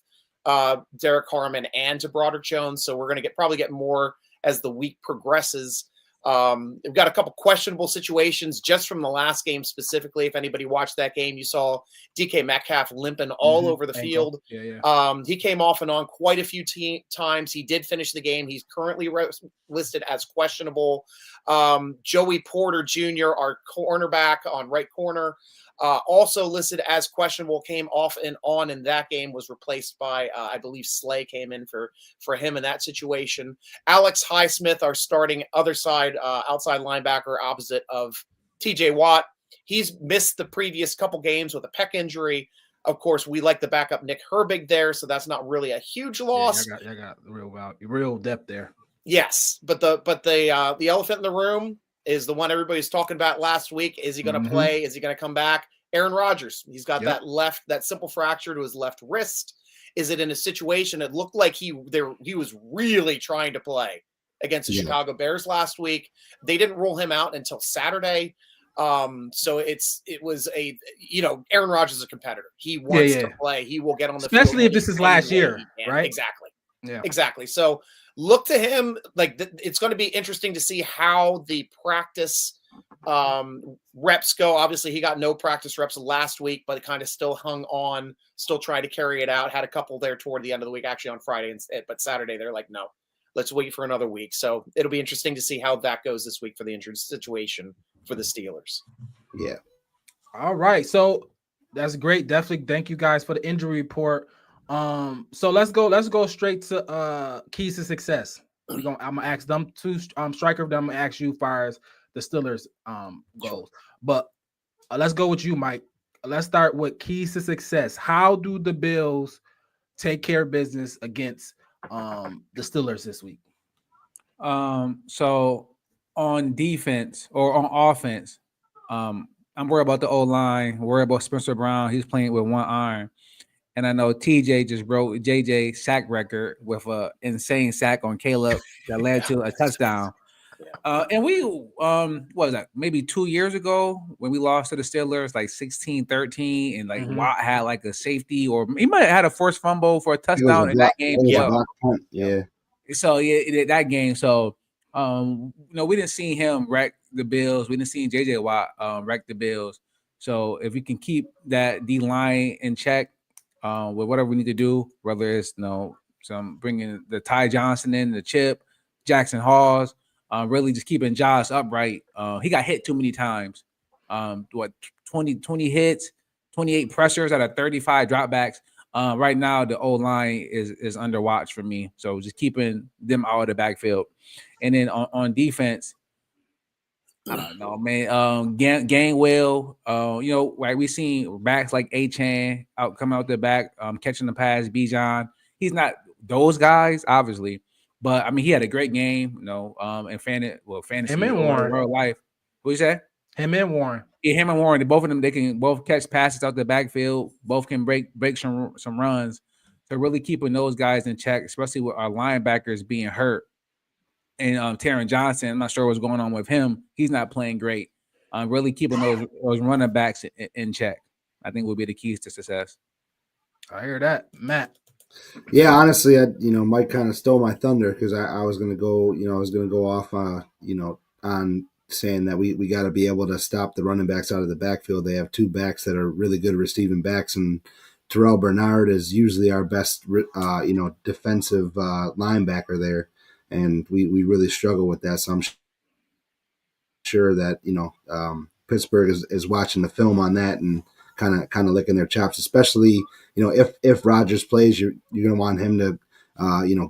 Derek Harmon and to Broderick Jones. So we're going to probably get more as the week progresses. We've got a couple questionable situations just from the last game specifically. If anybody watched that game, you saw DK Metcalf limping all over the field. He came off and on quite a few times. He did finish the game. He's currently listed as questionable. Joey Porter Jr., our cornerback on right corner, also listed as questionable, came off and on in that game, was replaced by, I believe Slay came in for him in that situation. Alex Highsmith, our starting other side, outside linebacker opposite of TJ Watt. He's missed the previous couple games with a pec injury. Of course, we like the backup Nick Herbig there, so that's not really a huge loss. I got real depth there. Yes, but the elephant in the room is the one everybody's talking about last week. Is he going to play? Is he going to come back? Aaron Rodgers. He's got that simple fracture to his left wrist. Is it in a situation? It looked like he was really trying to play against the Chicago Bears last week. They didn't rule him out until Saturday. So it was Aaron Rodgers is a competitor. He wants to play. He will get on the field. Especially if this is last year, right? Exactly. Yeah. Exactly. So look to him. It's going to be interesting to see how the practice reps go. Obviously, he got no practice reps last week, but it kind of still hung on, still trying to carry it out. Had a couple there toward the end of the week, actually on Friday, but Saturday they're like, no, let's wait for another week. So it'll be interesting to see how that goes this week for the injured situation for the Steelers. Yeah. All right. So that's great. Definitely thank you guys for the injury report. So let's go straight to keys to success. I'm gonna ask them two striker, then I'm gonna ask you fires the Steelers goals. But let's go with you, Mike. Let's start with keys to success. How do the Bills take care of business against the Steelers this week? So on defense or on offense, I'm worried about the O-line, worried about Spencer Brown. He's playing with one arm. And I know TJ just broke JJ's sack record with an insane sack on Caleb that led to a touchdown. And we, what was that? Maybe 2 years ago when we lost to the Steelers, like 16-13, and like Watt had like a safety, or he might have had a forced fumble for a touchdown in that game. So that game. So we didn't see him wreck the Bills. We didn't see JJ Watt wreck the Bills. So if we can keep that D line in check, with whatever we need to do, whether it's some bringing the Ty Johnson in, the Chip, Jackson Hawes, really just keeping Josh upright. He got hit too many times. 20 hits, 28 pressures out of 35 dropbacks. Right now, the O-line is under watch for me. So just keeping them out of the backfield. And then on defense, I don't know, man. Gainwell, like we seen backs like Achane come out the back, catching the pass. Bijan, he's not those guys, obviously, but I mean, he had a great game, and fantasy, him and Warren, real life. What you say? Him and Warren. Yeah, him and Warren. Both of them, they can both catch passes out the backfield. Both can break some runs. So really keeping those guys in check, especially with our linebackers being hurt. And Taron Johnson, I'm not sure what's going on with him. He's not playing great. Really keeping those running backs in check, I think, will be the keys to success. I hear that, Matt. Yeah, honestly, Mike kind of stole my thunder because I was going to go, off, on saying that we got to be able to stop the running backs out of the backfield. They have two backs that are really good receiving backs, and Terrell Bernard is usually our best, defensive linebacker there. And we really struggle with that. So I'm sure that, Pittsburgh is watching the film on that and kind of licking their chops, especially, if Rodgers plays, you're going to want him to,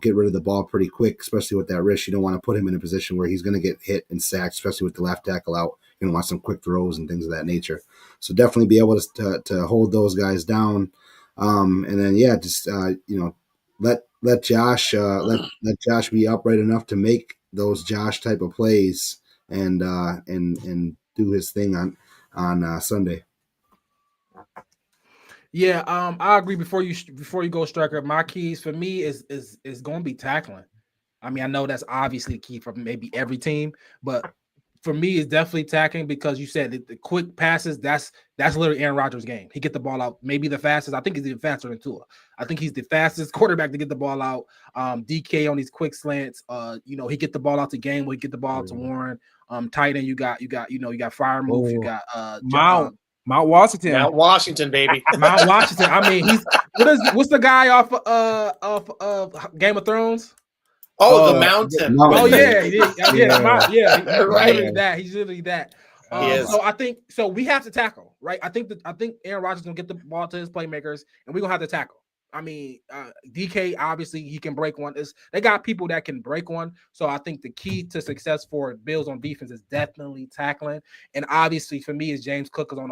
get rid of the ball pretty quick, especially with that wrist. You don't want to put him in a position where he's going to get hit and sacked, especially with the left tackle out. You're going to want some quick throws and things of that nature. So definitely be able to hold those guys down. And then, just, let Josh be upright enough to make those Josh type of plays and do his thing on Sunday. Yeah, I agree. Before you go, Striker, my keys for me is going to be tackling. I mean, I know that's obviously the key for maybe every team, but for me is definitely tackling because you said the quick passes. That's literally Aaron Rodgers' game. He get the ball out, maybe the fastest. I think he's even faster than Tua. I think he's the fastest quarterback to get the ball out. DK on these quick slants. He get the ball out to Game. He get the ball out to Warren. Tight end, you got Fire Move. You got Mount Washington. Mount Washington, baby. Mount Washington. I mean, what's the guy off of Game of Thrones? Oh, the Mountain. Oh yeah. Right. He's literally that. He is. So I think we have to tackle, right? I think Aaron Rodgers gonna get the ball to his playmakers, and we're gonna have to tackle. I mean, DK obviously he can break one. They got people that can break one. So I think the key to success for Bills on defense is definitely tackling. And obviously for me is James Cook is on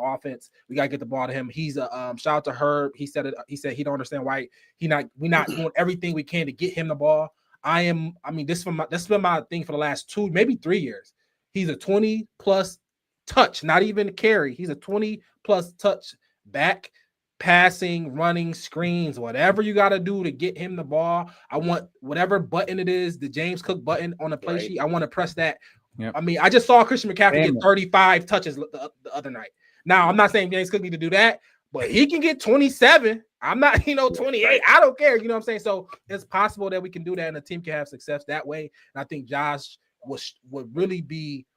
offense. We gotta get the ball to him. He's a shout out to Herb. He said he don't understand why we're not doing everything we can to get him the ball. This has been my thing for the last 2, maybe 3 years. He's a 20 plus touch, not even carry. He's a 20 plus touch back. Passing, running, screens, whatever you got to do to get him the ball. I want whatever button it is, the James Cook button on the play sheet. I want to press that. Yep. I mean, I just saw Christian McCaffrey get 35 touches the other night. Now, I'm not saying James Cook need to do that, but he can get 27. I'm not, 28. I don't care. You know what I'm saying? So it's possible that we can do that and the team can have success that way. And I think Josh would really be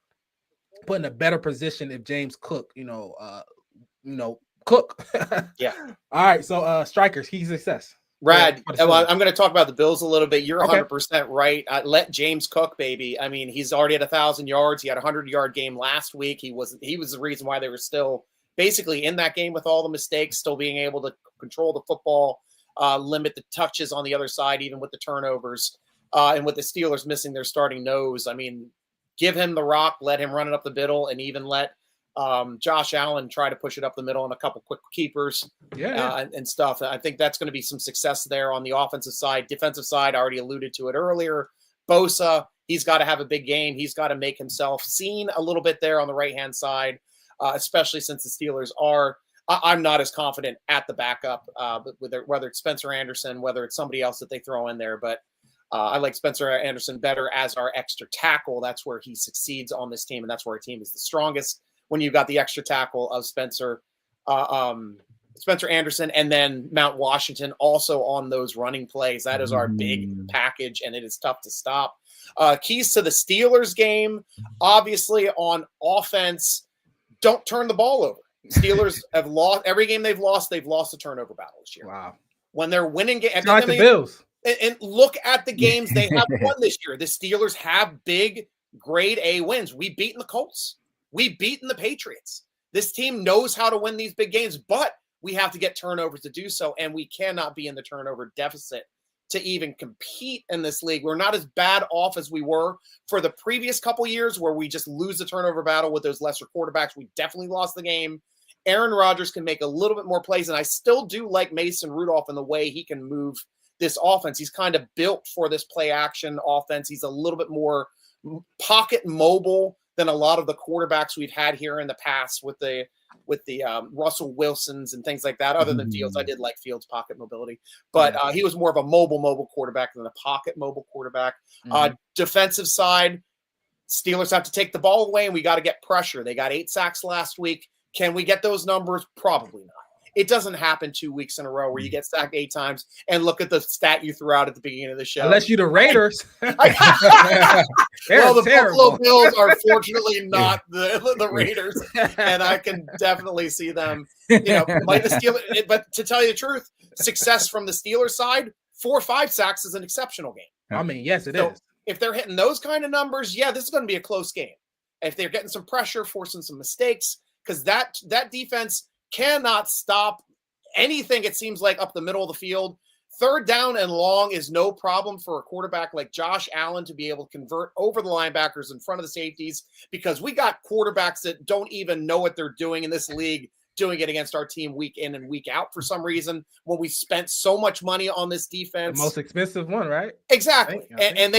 put in a better position if James Cook, Cook. Yeah. All right. So strikers, key success. Rad. I'm going to talk about the Bills a little bit. You're 100% Okay. right. Let James Cook, baby. I mean, he's already at 1,000 yards. He had a 100-yard game last week. He was the reason why they were still basically in that game with all the mistakes, still being able to control the football, limit the touches on the other side, even with the turnovers, and with the Steelers missing their starting nose. I mean, give him the rock, let him run it up the middle, and even let Josh Allen try to push it up the middle and a couple quick keepers and stuff. I think that's going to be some success there on the offensive side. Defensive side, I already alluded to it earlier. Bosa, he's got to have a big game. He's got to make himself seen a little bit there on the right-hand side, especially since the Steelers are – I'm not as confident at the backup, whether it's Spencer Anderson, whether it's somebody else that they throw in there. But I like Spencer Anderson better as our extra tackle. That's where he succeeds on this team, and that's where our team is the strongest. When you've got the extra tackle of Spencer Anderson and then Mount Washington also on those running plays. That is our big package, and it is tough to stop. Keys to the Steelers game, obviously on offense, don't turn the ball over. Steelers have lost every game they've lost a turnover battle this year. Wow. When they're winning games, like the Bills. And look at the games they have won this year. The Steelers have big grade A wins. We've beaten the Colts. We've beaten the Patriots. This team knows how to win these big games, but we have to get turnovers to do so, and we cannot be in the turnover deficit to even compete in this league. We're not as bad off as we were for the previous couple years where we just lose the turnover battle with those lesser quarterbacks. We definitely lost the game. Aaron Rodgers can make a little bit more plays, and I still do like Mason Rudolph in the way he can move this offense. He's kind of built for this play-action offense. He's a little bit more pocket mobile than a lot of the quarterbacks we've had here in the past with the Russell Wilsons and things like that. Other than Fields, I did like Fields' pocket mobility, but he was more of a mobile quarterback than a pocket mobile quarterback. Defensive side, Steelers have to take the ball away, and we got to get pressure. They got 8 sacks last week. Can we get those numbers? Probably not. It doesn't happen 2 weeks in a row where you get sacked 8 times. And look at the stat you threw out at the beginning of the show. Unless you're the Raiders. Well, the Buffalo Bills are fortunately not the Raiders. And I can definitely see them, might the Steelers. But to tell you the truth, success from the Steelers side, 4 or 5 sacks is an exceptional game. I mean, yes, it is. If they're hitting those kind of numbers, this is going to be a close game. If they're getting some pressure, forcing some mistakes, because that defense cannot stop anything, it seems like, up the middle of the field. 3rd down and long is no problem for a quarterback like Josh Allen to be able to convert over the linebackers in front of the safeties, because we got quarterbacks that don't even know what they're doing in this league, doing it against our team week in and week out for some reason, when we spent so much money on this defense. The most expensive one, right? Exactly. And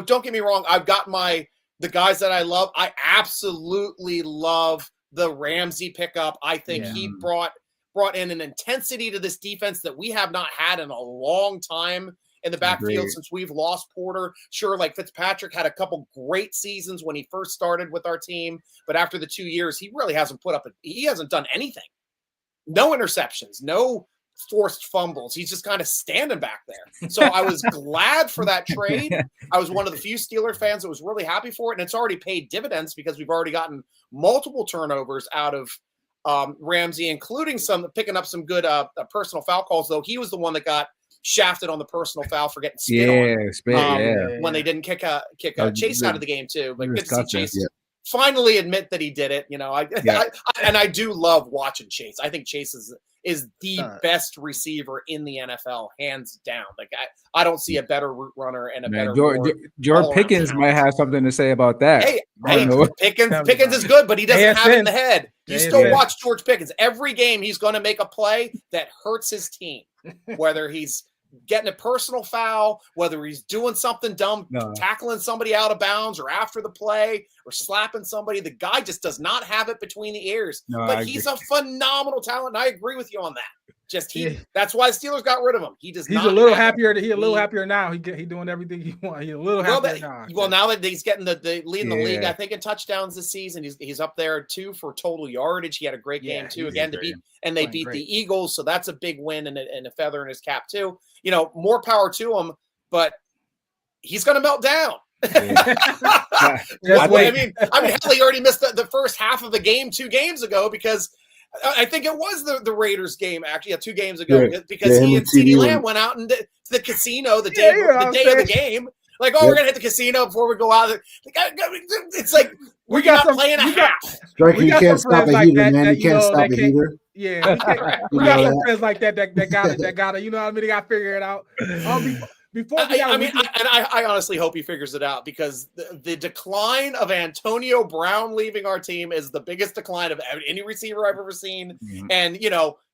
don't get me wrong, I've got the guys that I love. I absolutely love the Ramsey pickup. I think he brought in an intensity to this defense that we have not had in a long time. in the backfield Agreed. since we've lost Porter. Sure, like Fitzpatrick had a couple great seasons when he first started with our team, but after the 2 years, he really hasn't he hasn't done anything. No interceptions, no forced fumbles. He's just kind of standing back there. So I was glad for that trade. I was one of the few Steeler fans that was really happy for it, and it's already paid dividends because we've already gotten multiple turnovers out of Ramsey, including picking up some good personal foul calls, though he was the one that got shafted on the personal foul for getting spit on when they didn't kick Chase out of the game too. But good to see Chase finally admit that he did it. I do love watching Chase. I think Chase is the best receiver in the NFL, hands down. Like I don't see a better route runner and a better Jordan Pickens might have something to say about that. Hey, Pickens is good, but he doesn't have it in the head. You still watch George Pickens. Every game he's going to make a play that hurts his team, whether he's getting a personal foul, whether he's doing something dumb, tackling somebody out of bounds or after the play or slapping somebody. The guy just does not have it between the ears. But he's a phenomenal talent, and I agree with you on that. That's why the Steelers got rid of him. He's a little happier. He's a little happier now. He doing everything he wants. He's a little happier now. Well, now that he's getting the leading the league, I think in touchdowns this season, he's up there too for total yardage. He had a great game too again they beat the Eagles, so that's a big win and a feather in his cap too. More power to him, but he's going to melt down. I mean, hell, he already missed the first half of the game 2 games ago because I think it was the Raiders game, actually, 2 games ago, because he and CeeDee Lamb went out to the casino the day of the game. Like, we're going to hit the casino before we go out. It's like, we're not playing a half. Striker, you can't stop a heater, man. You can't stop a heater. Yeah, we got some friends like that got it. You know what I mean? They got to figure it out. I honestly hope he figures it out because the decline of Antonio Brown leaving our team is the biggest decline of any receiver I've ever seen. Mm-hmm. And,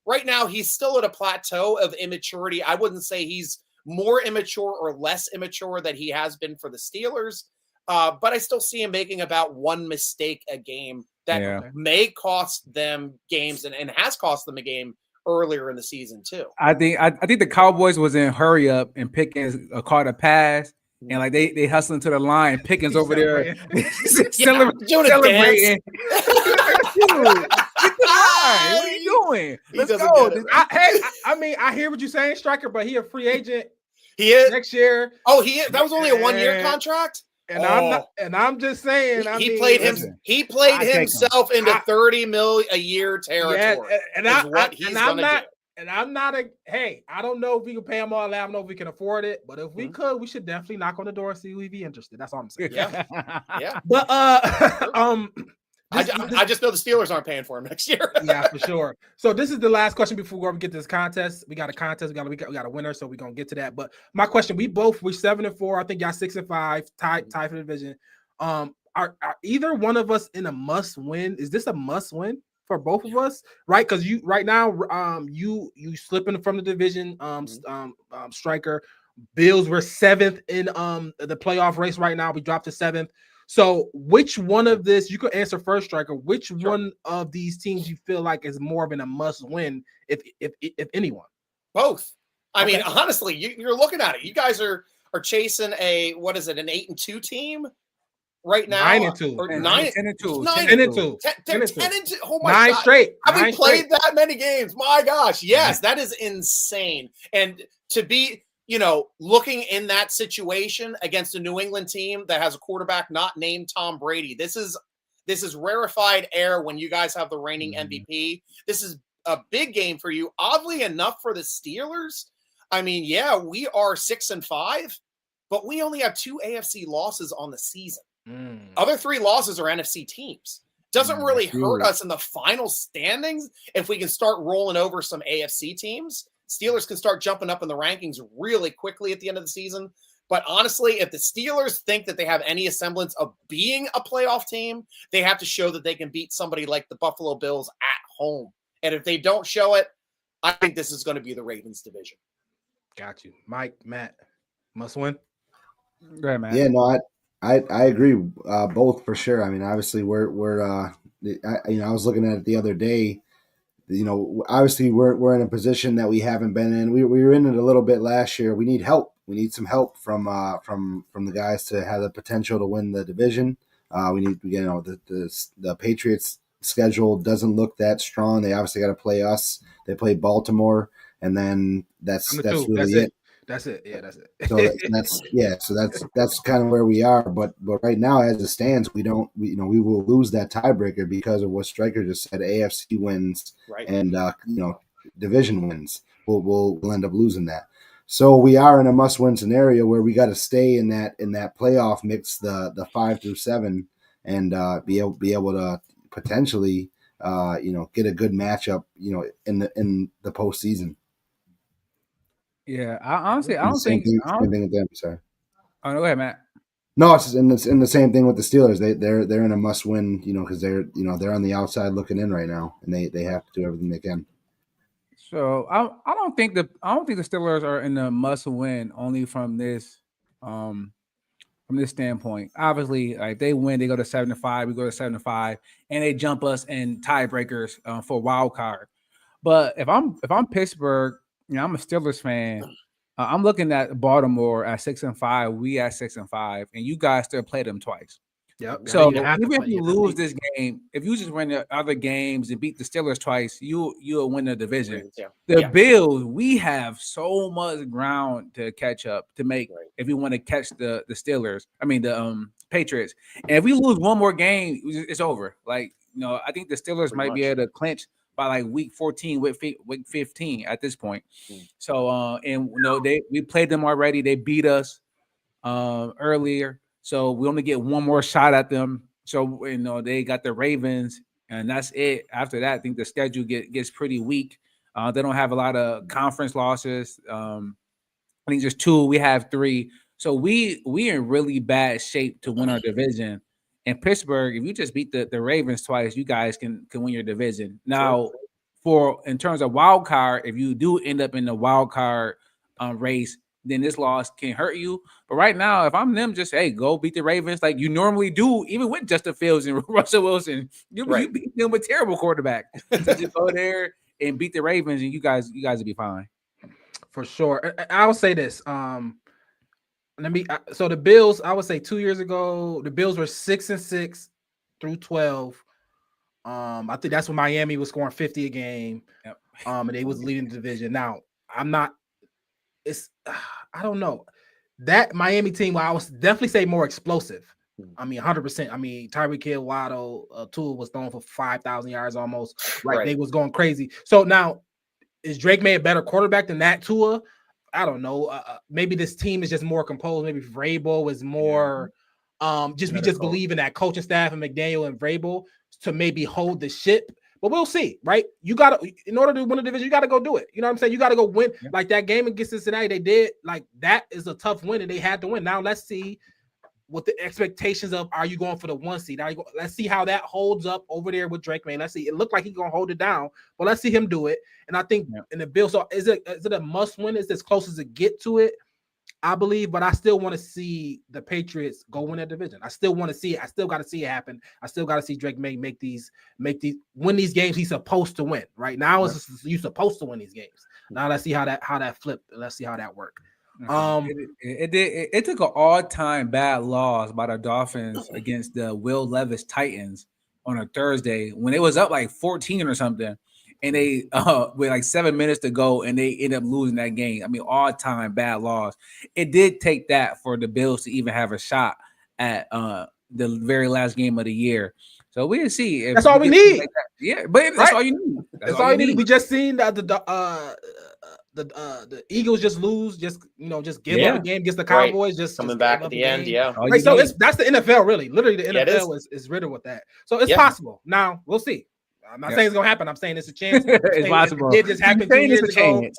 right now he's still at a plateau of immaturity. I wouldn't say he's more immature or less immature than he has been for the Steelers. But I still see him making about one mistake a game that may cost them games and has cost them a game earlier in the season too. I think the Cowboys was in hurry up and Pickens caught a pass and like they hustling to the line. Pickens over there celebrating. What are you doing? Let's go. I hear what you're saying, Striker, but he a free agent. He is next year. Oh, he is. That was only a 1-year contract. And I'm just saying. He played himself into $30 million a year territory. I'm not I don't know if we can pay him all that. I don't know if we can afford it, but if we could, we should definitely knock on the door and see who he'd be interested. That's all I'm saying. Yeah. But I just know the Steelers aren't paying for him next year. Yeah, for sure. So this is the last question before we get to this contest. We got a contest. We got a winner, so we're gonna get to that. But my question: we're 7-4. I think y'all 6-5. Tied for the division. Are either one of us in a must win? Is this a must win for both of us? Right? Because you right now, you slipping from the division. Striker. Bills were 7th in the playoff race right now. We dropped to 7th. So which one of this, you could answer first, Striker, which one of these teams you feel like is more of a must win, if anyone? Both. I mean, honestly, you're looking at it. You guys are chasing an 8-2 team right now. 9-2. Or 10-2. 10-2. 10-2. Oh my God. 9 straight. Have we played that many games? My gosh. Yes, that is insane. And to be, looking in that situation against a New England team that has a quarterback not named Tom Brady, this is rarefied air when you guys have the reigning MVP. This is a big game for you. Oddly enough, for the Steelers, I mean, we are 6-5, but we only have 2 AFC losses on the season. Other 3 losses are NFC teams. Doesn't really hurt us in the final standings if we can start rolling over some AFC teams. Steelers can start jumping up in the rankings really quickly at the end of the season. But honestly, if the Steelers think that they have any semblance of being a playoff team, they have to show that they can beat somebody like the Buffalo Bills at home. And if they don't show it, I think this is going to be the Ravens division. Got you. Mike, Matt, must win. Right, man. Yeah, no, I agree both for sure. I mean, obviously we're I was looking at it the other day. obviously we're in a position that we haven't been in. We were in it a little bit last year. We need help. We need some help from the guys to have the potential to win the division. We need, the Patriots schedule doesn't look that strong. They obviously got to play us. They play Baltimore, and then that's really it. That's it. Yeah, that's it. So that's kind of where we are. But right now, as it stands, we will lose that tiebreaker because of what Stryker just said. AFC wins, right, and division wins. We'll end up losing that. So we are in a must-win scenario where we got to stay in that playoff mix, the 5 through 7, and be able to potentially get a good matchup in the postseason. Yeah, I don't think. Same thing with them. Sorry. Oh, no, go ahead, Matt. No, it's in the same thing with the Steelers. They're in a must-win, because they're on the outside looking in right now, and they have to do everything they can. So I don't think the Steelers are in a must-win only from this standpoint. Obviously, like they win, they go to 7-5. We go to 7-5, and they jump us in tiebreakers for wild card. But if I'm Pittsburgh, I'm a Steelers fan. I'm looking at Baltimore at 6-5. We at 6-5, and you guys still play them twice. Yep. So even if you lose this game, if you just win the other games and beat the Steelers twice, you'll win the division. Yeah. The Bills, we have so much ground to catch up to make if we want to catch the Steelers. I mean the Patriots. And if we lose one more game, it's over. Like I think the Steelers might be able to clinch by like week 14, week 15 at this point. So we played them already. They beat us earlier. So we only get one more shot at them. So they got the Ravens, and that's it. After that, I think the schedule gets pretty weak. They don't have a lot of conference losses. I think just 2. We have 3. So we in really bad shape to win our division. In Pittsburgh, if you just beat the Ravens twice, you guys can win your division. Now, in terms of wild card, if you do end up in the wild card race, then this loss can hurt you. But right now, if I'm them, just go beat the Ravens like you normally do, even with Justin Fields and Russell Wilson. You beat them with terrible quarterback. So just go there and beat the Ravens, and you guys will be fine. For sure. I will say this. So the Bills, I would say 2 years ago, the Bills were 6-6 through 12. I think that's when Miami was scoring 50 a game. Yep. And they was leading the division. Now, I don't know. That Miami team, I would definitely say more explosive. I mean, 100%. I mean, Tyreek Hill, Waddle, Tua was throwing for 5,000 yards almost. Right. They was going crazy. So now, is Drake May a better quarterback than that Tua? I don't know. Maybe this team is just more composed. Maybe Vrabel is more we just believe in that coaching staff and McDaniel and Vrabel to maybe hold the ship. But we'll see, right? In order to win a division, you got to go do it. You know what I'm saying? You got to go win. Yeah. Like that game against Cincinnati, they did. Like that is a tough win, and they had to win. Now let's see what the expectations of. Are you going for the 1 seed? Let's see how that holds up over there with Drake May. Let's see. It looked like he's gonna hold it down, but let's see him do it. And I think in the Bills, so is it a must win? Is it as close as it get to it? I believe, but I still want to see the Patriots go win that division. I still want to see it. I still got to see it happen. I still got to see Drake May win these games he's supposed to win. Right now, you're supposed to win these games. Now let's see how that flipped. Let's see how that worked. It took an all-time bad loss by the Dolphins against the Will Levis Titans on a Thursday when it was up like 14 or something. And they with like 7 minutes to go, and they end up losing that game. I mean, all-time bad loss. It did take that for the Bills to even have a shot at the very last game of the year. So we'll see. That's all we need. Like yeah, but that's all you need. That's all you need. We just seen that the Eagles just lose, just give up a game against the Cowboys, just coming back at the end. Yeah. Right, so that's the NFL, really. Literally, the NFL is riddled with that. So it's possible. Now we'll see. I'm not saying it's gonna happen. I'm saying it's a chance. It's possible. It just happened 2 years ago.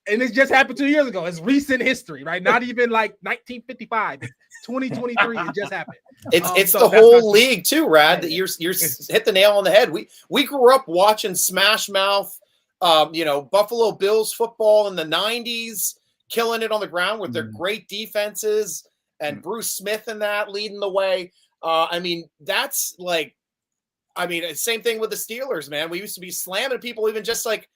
And it just happened 2 years ago. It's recent history, right? Not even like 1955. 2023. It just happened. It's the whole league too, Rad. That you're hit the nail on the head. We grew up watching Smash Mouth, Buffalo Bills football in the 90s, killing it on the ground with their great defenses and Bruce Smith and that leading the way. I mean, that's like I mean, same thing with the Steelers, man. We used to be slamming people even just like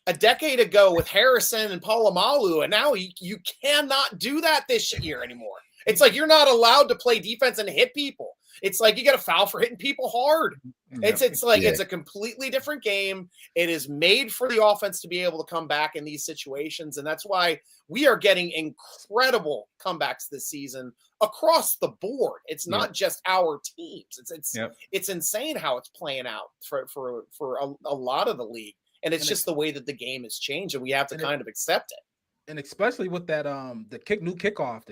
a decade ago with Harrison and Polamalu, and now you cannot do that this year anymore. It's like you're not allowed to play defense and hit people. It's like you get a foul for hitting people hard. It's like it's a completely different game. It is made for the offense to be able to come back in these situations, and that's why we are getting incredible comebacks this season across the board. It's not just our teams. It's insane how it's playing out for a lot of the league, and it's just the way that the game has changed, and we have to kind of accept it. And especially with that the kickoff.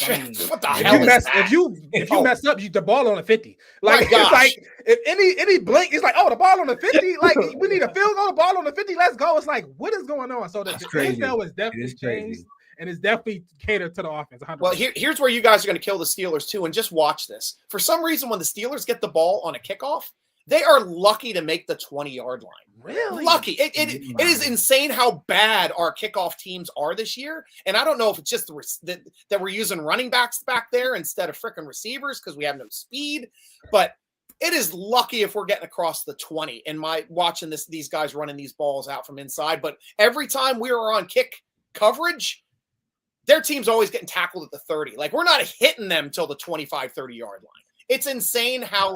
I mean, what the hell is that? If you mess up, the ball on the 50. Like it's like if any blink, it's like, oh, the ball on the 50. Like we need a field goal, the ball on the 50. Let's go. It's like, what is going on? So the NFL is definitely changed, and it's definitely catered to the offense. 100%. Well, here's where you guys are going to kill the Steelers too, and just watch this. For some reason, when the Steelers get the ball on a kickoff, they are lucky to make the 20-yard line. Really? Lucky. It is insane how bad our kickoff teams are this year. And I don't know if it's just that we're using running backs back there instead of freaking receivers because we have no speed. But it is lucky if we're getting across the 20 and watching these guys running these balls out from inside. But every time we are on kick coverage, their team's always getting tackled at the 30. Like we're not hitting them till the 25, 30-yard line. It's insane how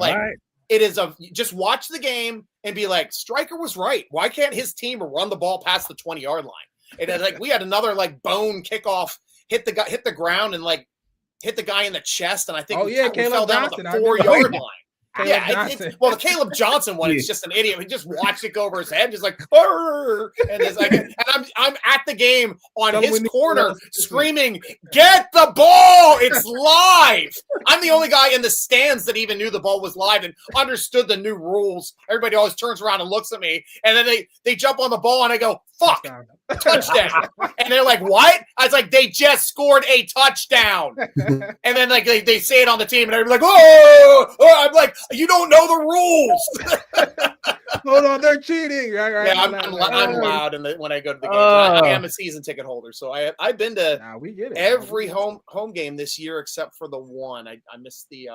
it is just watch the game and be like, Stryker was right. Why can't his team run the ball past the 20-yard line? And like we had another like bone kickoff, hit the ground and like hit the guy in the chest, and I think we fell down at the 4-yard line. Well, the Caleb Johnson one is just an idiot. He just watched it go over his head, just like, and it's like, and I'm at the game on his corner screaming, "Get the ball! It's live!" I'm the only guy in the stands that even knew the ball was live and understood the new rules. Everybody always turns around and looks at me, and then they jump on the ball, and I go, "Fuck, touchdown!" And they're like, "What?" I was like, "They just scored a touchdown!" And then like they say it on the team, and they're like, "Oh!" I'm like, "You don't know the rules." Hold on, they're cheating. Right, yeah, I'm loud when I go to the game. I am a season ticket holder, so I've been to every home game this year except for the one. I missed the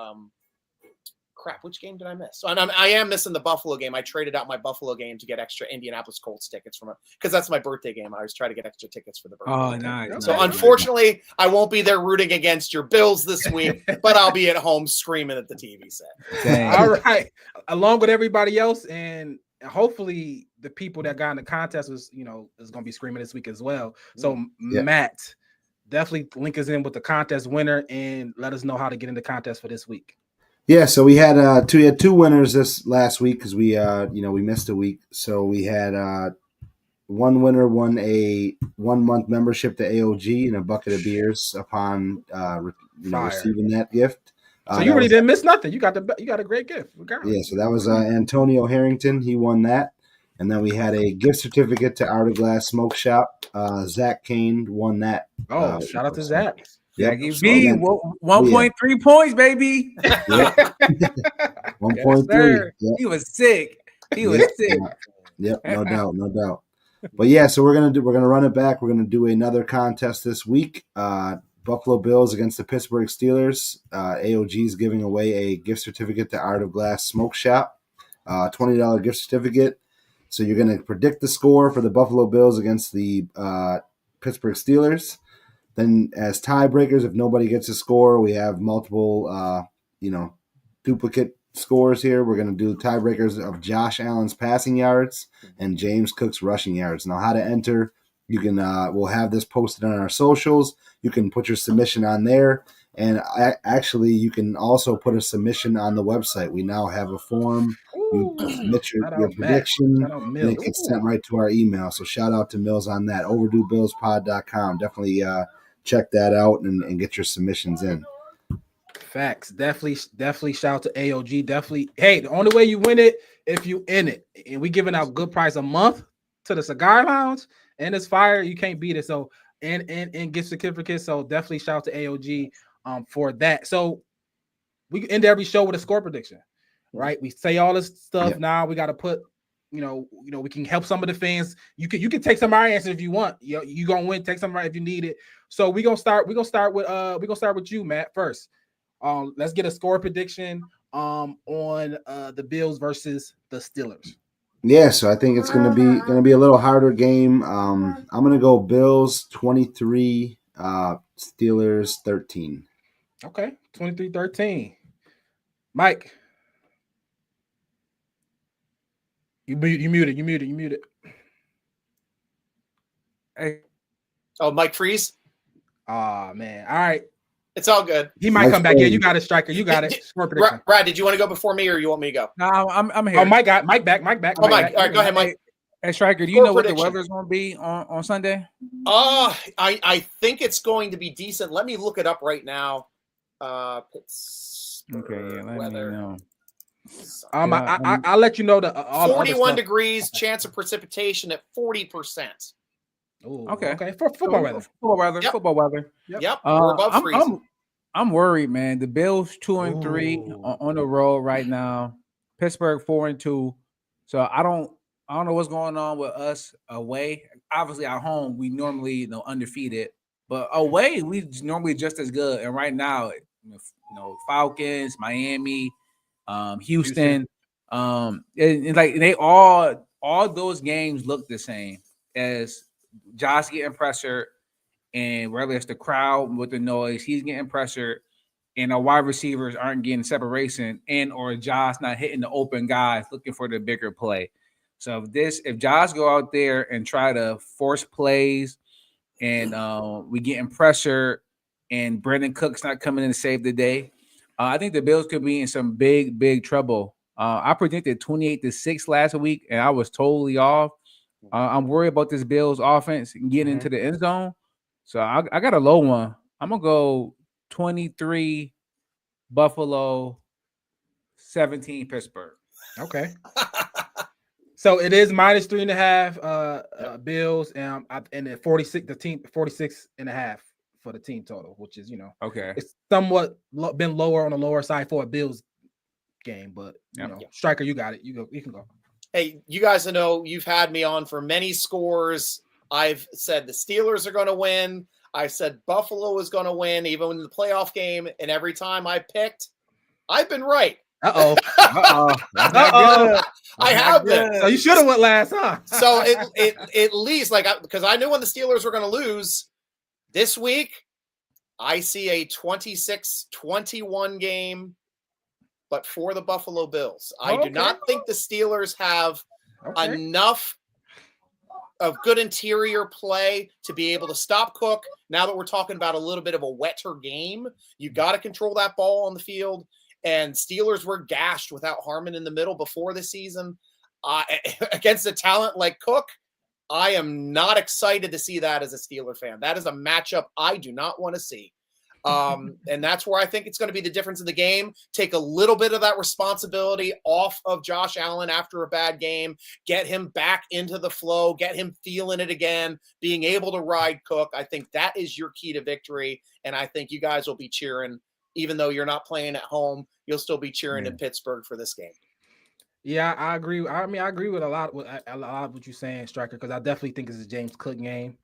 crap. Which game did I miss? So I am missing the Buffalo game. I traded out my Buffalo game to get extra Indianapolis Colts tickets because that's my birthday game. I always try to get extra tickets for the birthday. Oh, nice. So unfortunately, I won't be there rooting against your Bills this week, but I'll be at home screaming at the TV set. Dang. All right, along with everybody else, and hopefully the people that got in the contest is going to be screaming this week as well. So Matt, definitely link us in with the contest winner and let us know how to get in the contest for this week. Yeah, so we had two winners this last week because we missed a week. So we had one winner won a 1-month membership to AOG and a bucket of beers upon receiving that gift. So you really didn't miss nothing. You got a great gift. Yeah, so that was Antonio Harrington. He won that, and then we had a gift certificate to Art of Glass Smoke Shop. Zach Kane won that. Oh, shout out to Zach. Yeah, B 1.3 points, baby. Yeah. 1.3. Yep. He was sick. Sick. Yep, no doubt. But yeah, so we're gonna run it back. We're gonna do another contest this week. Buffalo Bills against the Pittsburgh Steelers. AOG is giving away a gift certificate to Art of Glass Smoke Shop, $20 gift certificate. So you're gonna predict the score for the Buffalo Bills against the Pittsburgh Steelers. Then as tiebreakers, if nobody gets a score, we have multiple, duplicate scores here. We're going to do tiebreakers of Josh Allen's passing yards and James Cook's rushing yards. Now, how to enter, you can we'll have this posted on our socials. You can put your submission on there. And actually, you can also put a submission on the website. We now have a form. You submit your prediction, and it gets sent right to our email. So shout out to Mills on that. OverdueBillsPod.com. Definitely check that out and get your submissions in. Facts. Definitely shout out to AOG. Definitely. Hey, the only way you win it if you in it. And we giving out good price a month to the Cigar Lounge, and it's fire. You can't beat it. So and gift certificates. So definitely shout out to AOG for that. So we end every show with a score prediction, right? We say all this stuff now. We got to put, we can help some of the fans. You can take some of our answers if you want. You gonna win. Take some of our if you need it. So we're gonna start with you, Matt, first. Let's get a score prediction on the Bills versus the Steelers? Yeah, so I think it's gonna be a little harder game. I'm gonna go Bills 23, Steelers 13. Okay, 23-13. Mike, you muted. Hey, Oh, Mike Freeze. Oh man, all right. It's all good. He might come back in. You got it, Striker. You got it. Score prediction. Brad, did you want to go before me, or you want me to go? no, I'm here. Oh, Mike back. Mike back. Oh, Mike. All right, go ahead, Mike. Hey, Striker, do you Score know what the prediction. weather's going to be on Sunday? I think it's going to be decent. Let me look it up right now. Pittsburgh Okay, let weather. me know. I'll let you know the 41 degrees, chance of precipitation at 40%. Ooh, Okay. For football weather. Yep. Football weather. Yep. We're above freezing. I'm worried, man. The Bills 2-3 on the road right now. Pittsburgh 4-2. So I don't know what's going on with us away. Obviously, at home we normally undefeated, but away we normally just as good. And right now, Falcons, Miami, Houston, and like they all those games look the same as Josh getting pressured, and whether it's the crowd with the noise, he's getting pressured, and our wide receivers aren't getting separation, and or Josh not hitting the open guys looking for the bigger play. So if Josh go out there and try to force plays, and we getting pressured, and Brandon Cook's not coming in to save the day, I think the Bills could be in some big trouble. I predicted 28-6 last week, and I was totally off. I'm worried about this Bills offense getting into the end zone. So I got a low one. I'm going to go 23 Buffalo, 17 Pittsburgh. Okay. So it is -3.5 Bills, and then 46 the team 46.5 for the team total, which is okay. It's somewhat been lower on the lower side for a Bills game, but Striker, you got it. You can go. Hey, you guys know you've had me on for many scores. I've said the Steelers are going to win. I said Buffalo is going to win, even in the playoff game. And every time I picked, I've been right. Uh-oh. I have been. So you should have went last, huh? So it at least, because I knew when the Steelers were going to lose this week, I see a 26-21 game, but for the Buffalo Bills. I do not think the Steelers have enough of good interior play to be able to stop Cook. Now that we're talking about a little bit of a wetter game, you got to control that ball on the field. And Steelers were gashed without Harmon in the middle before the season. Against a talent like Cook, I am not excited to see that as a Steeler fan. That is a matchup I do not want to see. And that's where I think it's going to be the difference in the game. Take a little bit of that responsibility off of Josh Allen after a bad game, get him back into the flow, get him feeling it again, being able to ride Cook. I think that is your key to victory. And I think you guys will be cheering, even though you're not playing at home, you'll still be cheering in Pittsburgh for this game. Yeah, I agree. I agree with a lot of what you're saying, Striker, because I definitely think it's a James Cook game.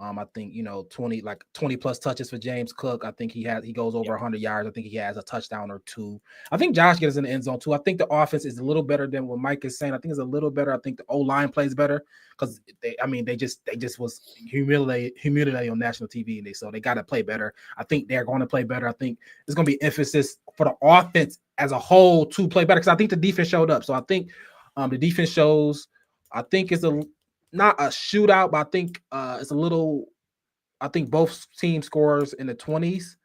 I think 20 plus touches for James Cook. I think he goes over 100 yards. I think he has a touchdown or two. I think Josh gets in the end zone too. I think the offense is a little better than what Mike is saying. I think it's a little better. I think the O-line plays better because they just was humiliated on national TV, and so they got to play better. I think they're going to play better. I think there's going to be emphasis for the offense as a whole to play better because I think the defense showed up. So I think the defense shows. I think it's not a shootout, but I think it's a little. I think both teams scores in the 20s,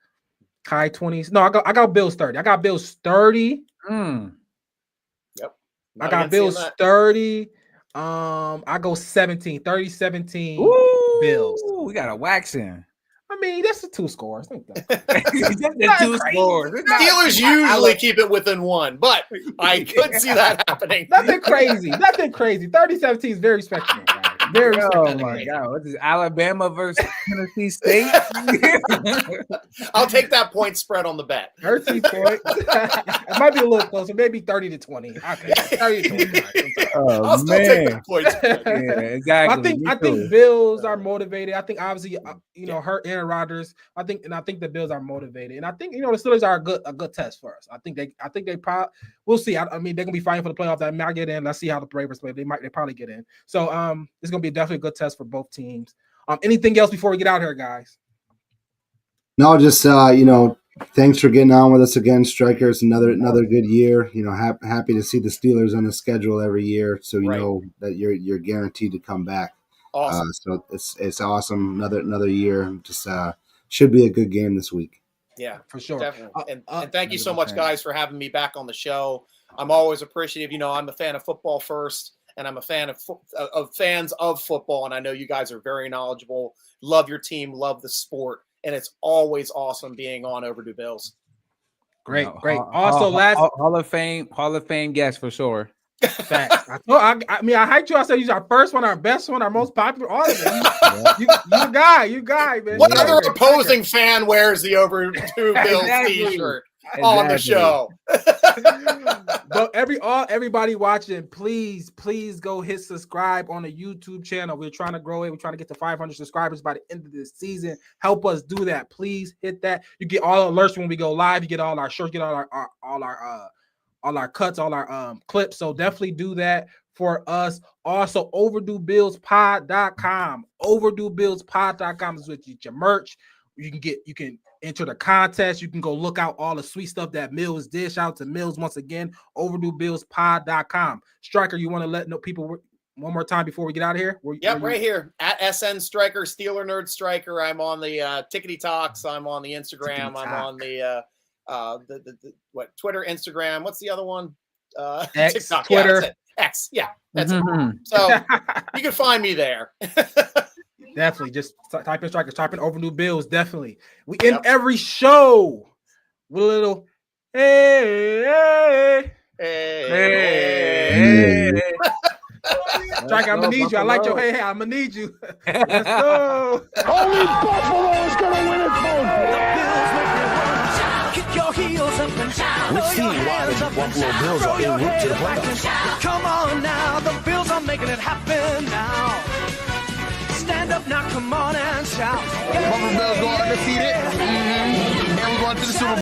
high 20s. No, I got Bills 30. I got Bills 30. Yep. I got Bills 30. I go 17, 30-17 Bills. We got a waxing. I mean, that's the two scores. That's the two scores. Steelers usually keep it within one, but I could see that happening. Nothing crazy. 30-17 is very respectable, guys. Very Oh sad. my God! What is Alabama versus Tennessee State? I'll take that point spread on the bet. 13 points. It might be a little closer, maybe 30-20. Okay, 30-20. I'll still take that point spread. Yeah, exactly. I think Bills are motivated. I think obviously hurt Aaron Rodgers. I think the Bills are motivated, and I think the Steelers are a good test for us. I think they probably we'll see. I mean they're gonna be fighting for the playoffs. They might get in. Let's see how the Ravens play. They probably get in. So it's gonna be definitely a good test for both teams. Anything else before we get out here, guys? No, just thanks for getting on with us again, Striker. It's another good year. Happy to see the Steelers on the schedule every year, so you know that you're guaranteed to come back. Awesome. So it's awesome. Another year. Just should be a good game this week. Yeah, for sure. Definitely. And thank you so much, guys, for having me back on the show. I'm always appreciative. I'm a fan of football first, and I'm a fan of fans of football, and I know you guys are very knowledgeable. Love your team, love the sport. And it's always awesome being on Overdue Bills. Great. Also, last Hall of Fame guest for sure. Facts. I hyped you. I said you're our first one, our best one, our most popular. All of it. You guy, man. What other opposing fan wears the Overdue Bills T-shirt on the show? But everybody watching, please go hit subscribe on the YouTube channel. We're trying to grow it. We're trying to get to 500 subscribers by the end of this season. Help us do that. Please hit that. You get all alerts when we go live. You get all our shirts. Get all our cuts, all our clips. So definitely do that for us. Also, OverdueBillsPod.com. OverdueBillsPod.com is with your merch. You can enter the contest. You can go look out all the sweet stuff that Mills did. Shout out to Mills once again. OverdueBillsPod.com. Striker, you want to let people one more time before we get out of here? Right here at SN Striker, Steeler Nerd Striker. I'm on the Tickety Talks. I'm on the Instagram. I'm on the Twitter, Instagram. What's the other one? X, TikTok. Twitter. Yeah, that's it. X. Yeah, that's it. So you can find me there. Definitely. Just type in Strikers, type in Overdue Bills. Definitely. We end every show with a little hey. Striker, I'm gonna need you. I like your hey. I'm gonna need you. Let's go. Only Buffalo is gonna win it, folks. Kick your heels up and down. We've seen why the Buffalo Bills are en route to the playoffs. Come on now, the Bills are making it happen now. Stand up now, come on and shout. Buffalo Bills go undefeated. And we're going to the Super Bowl.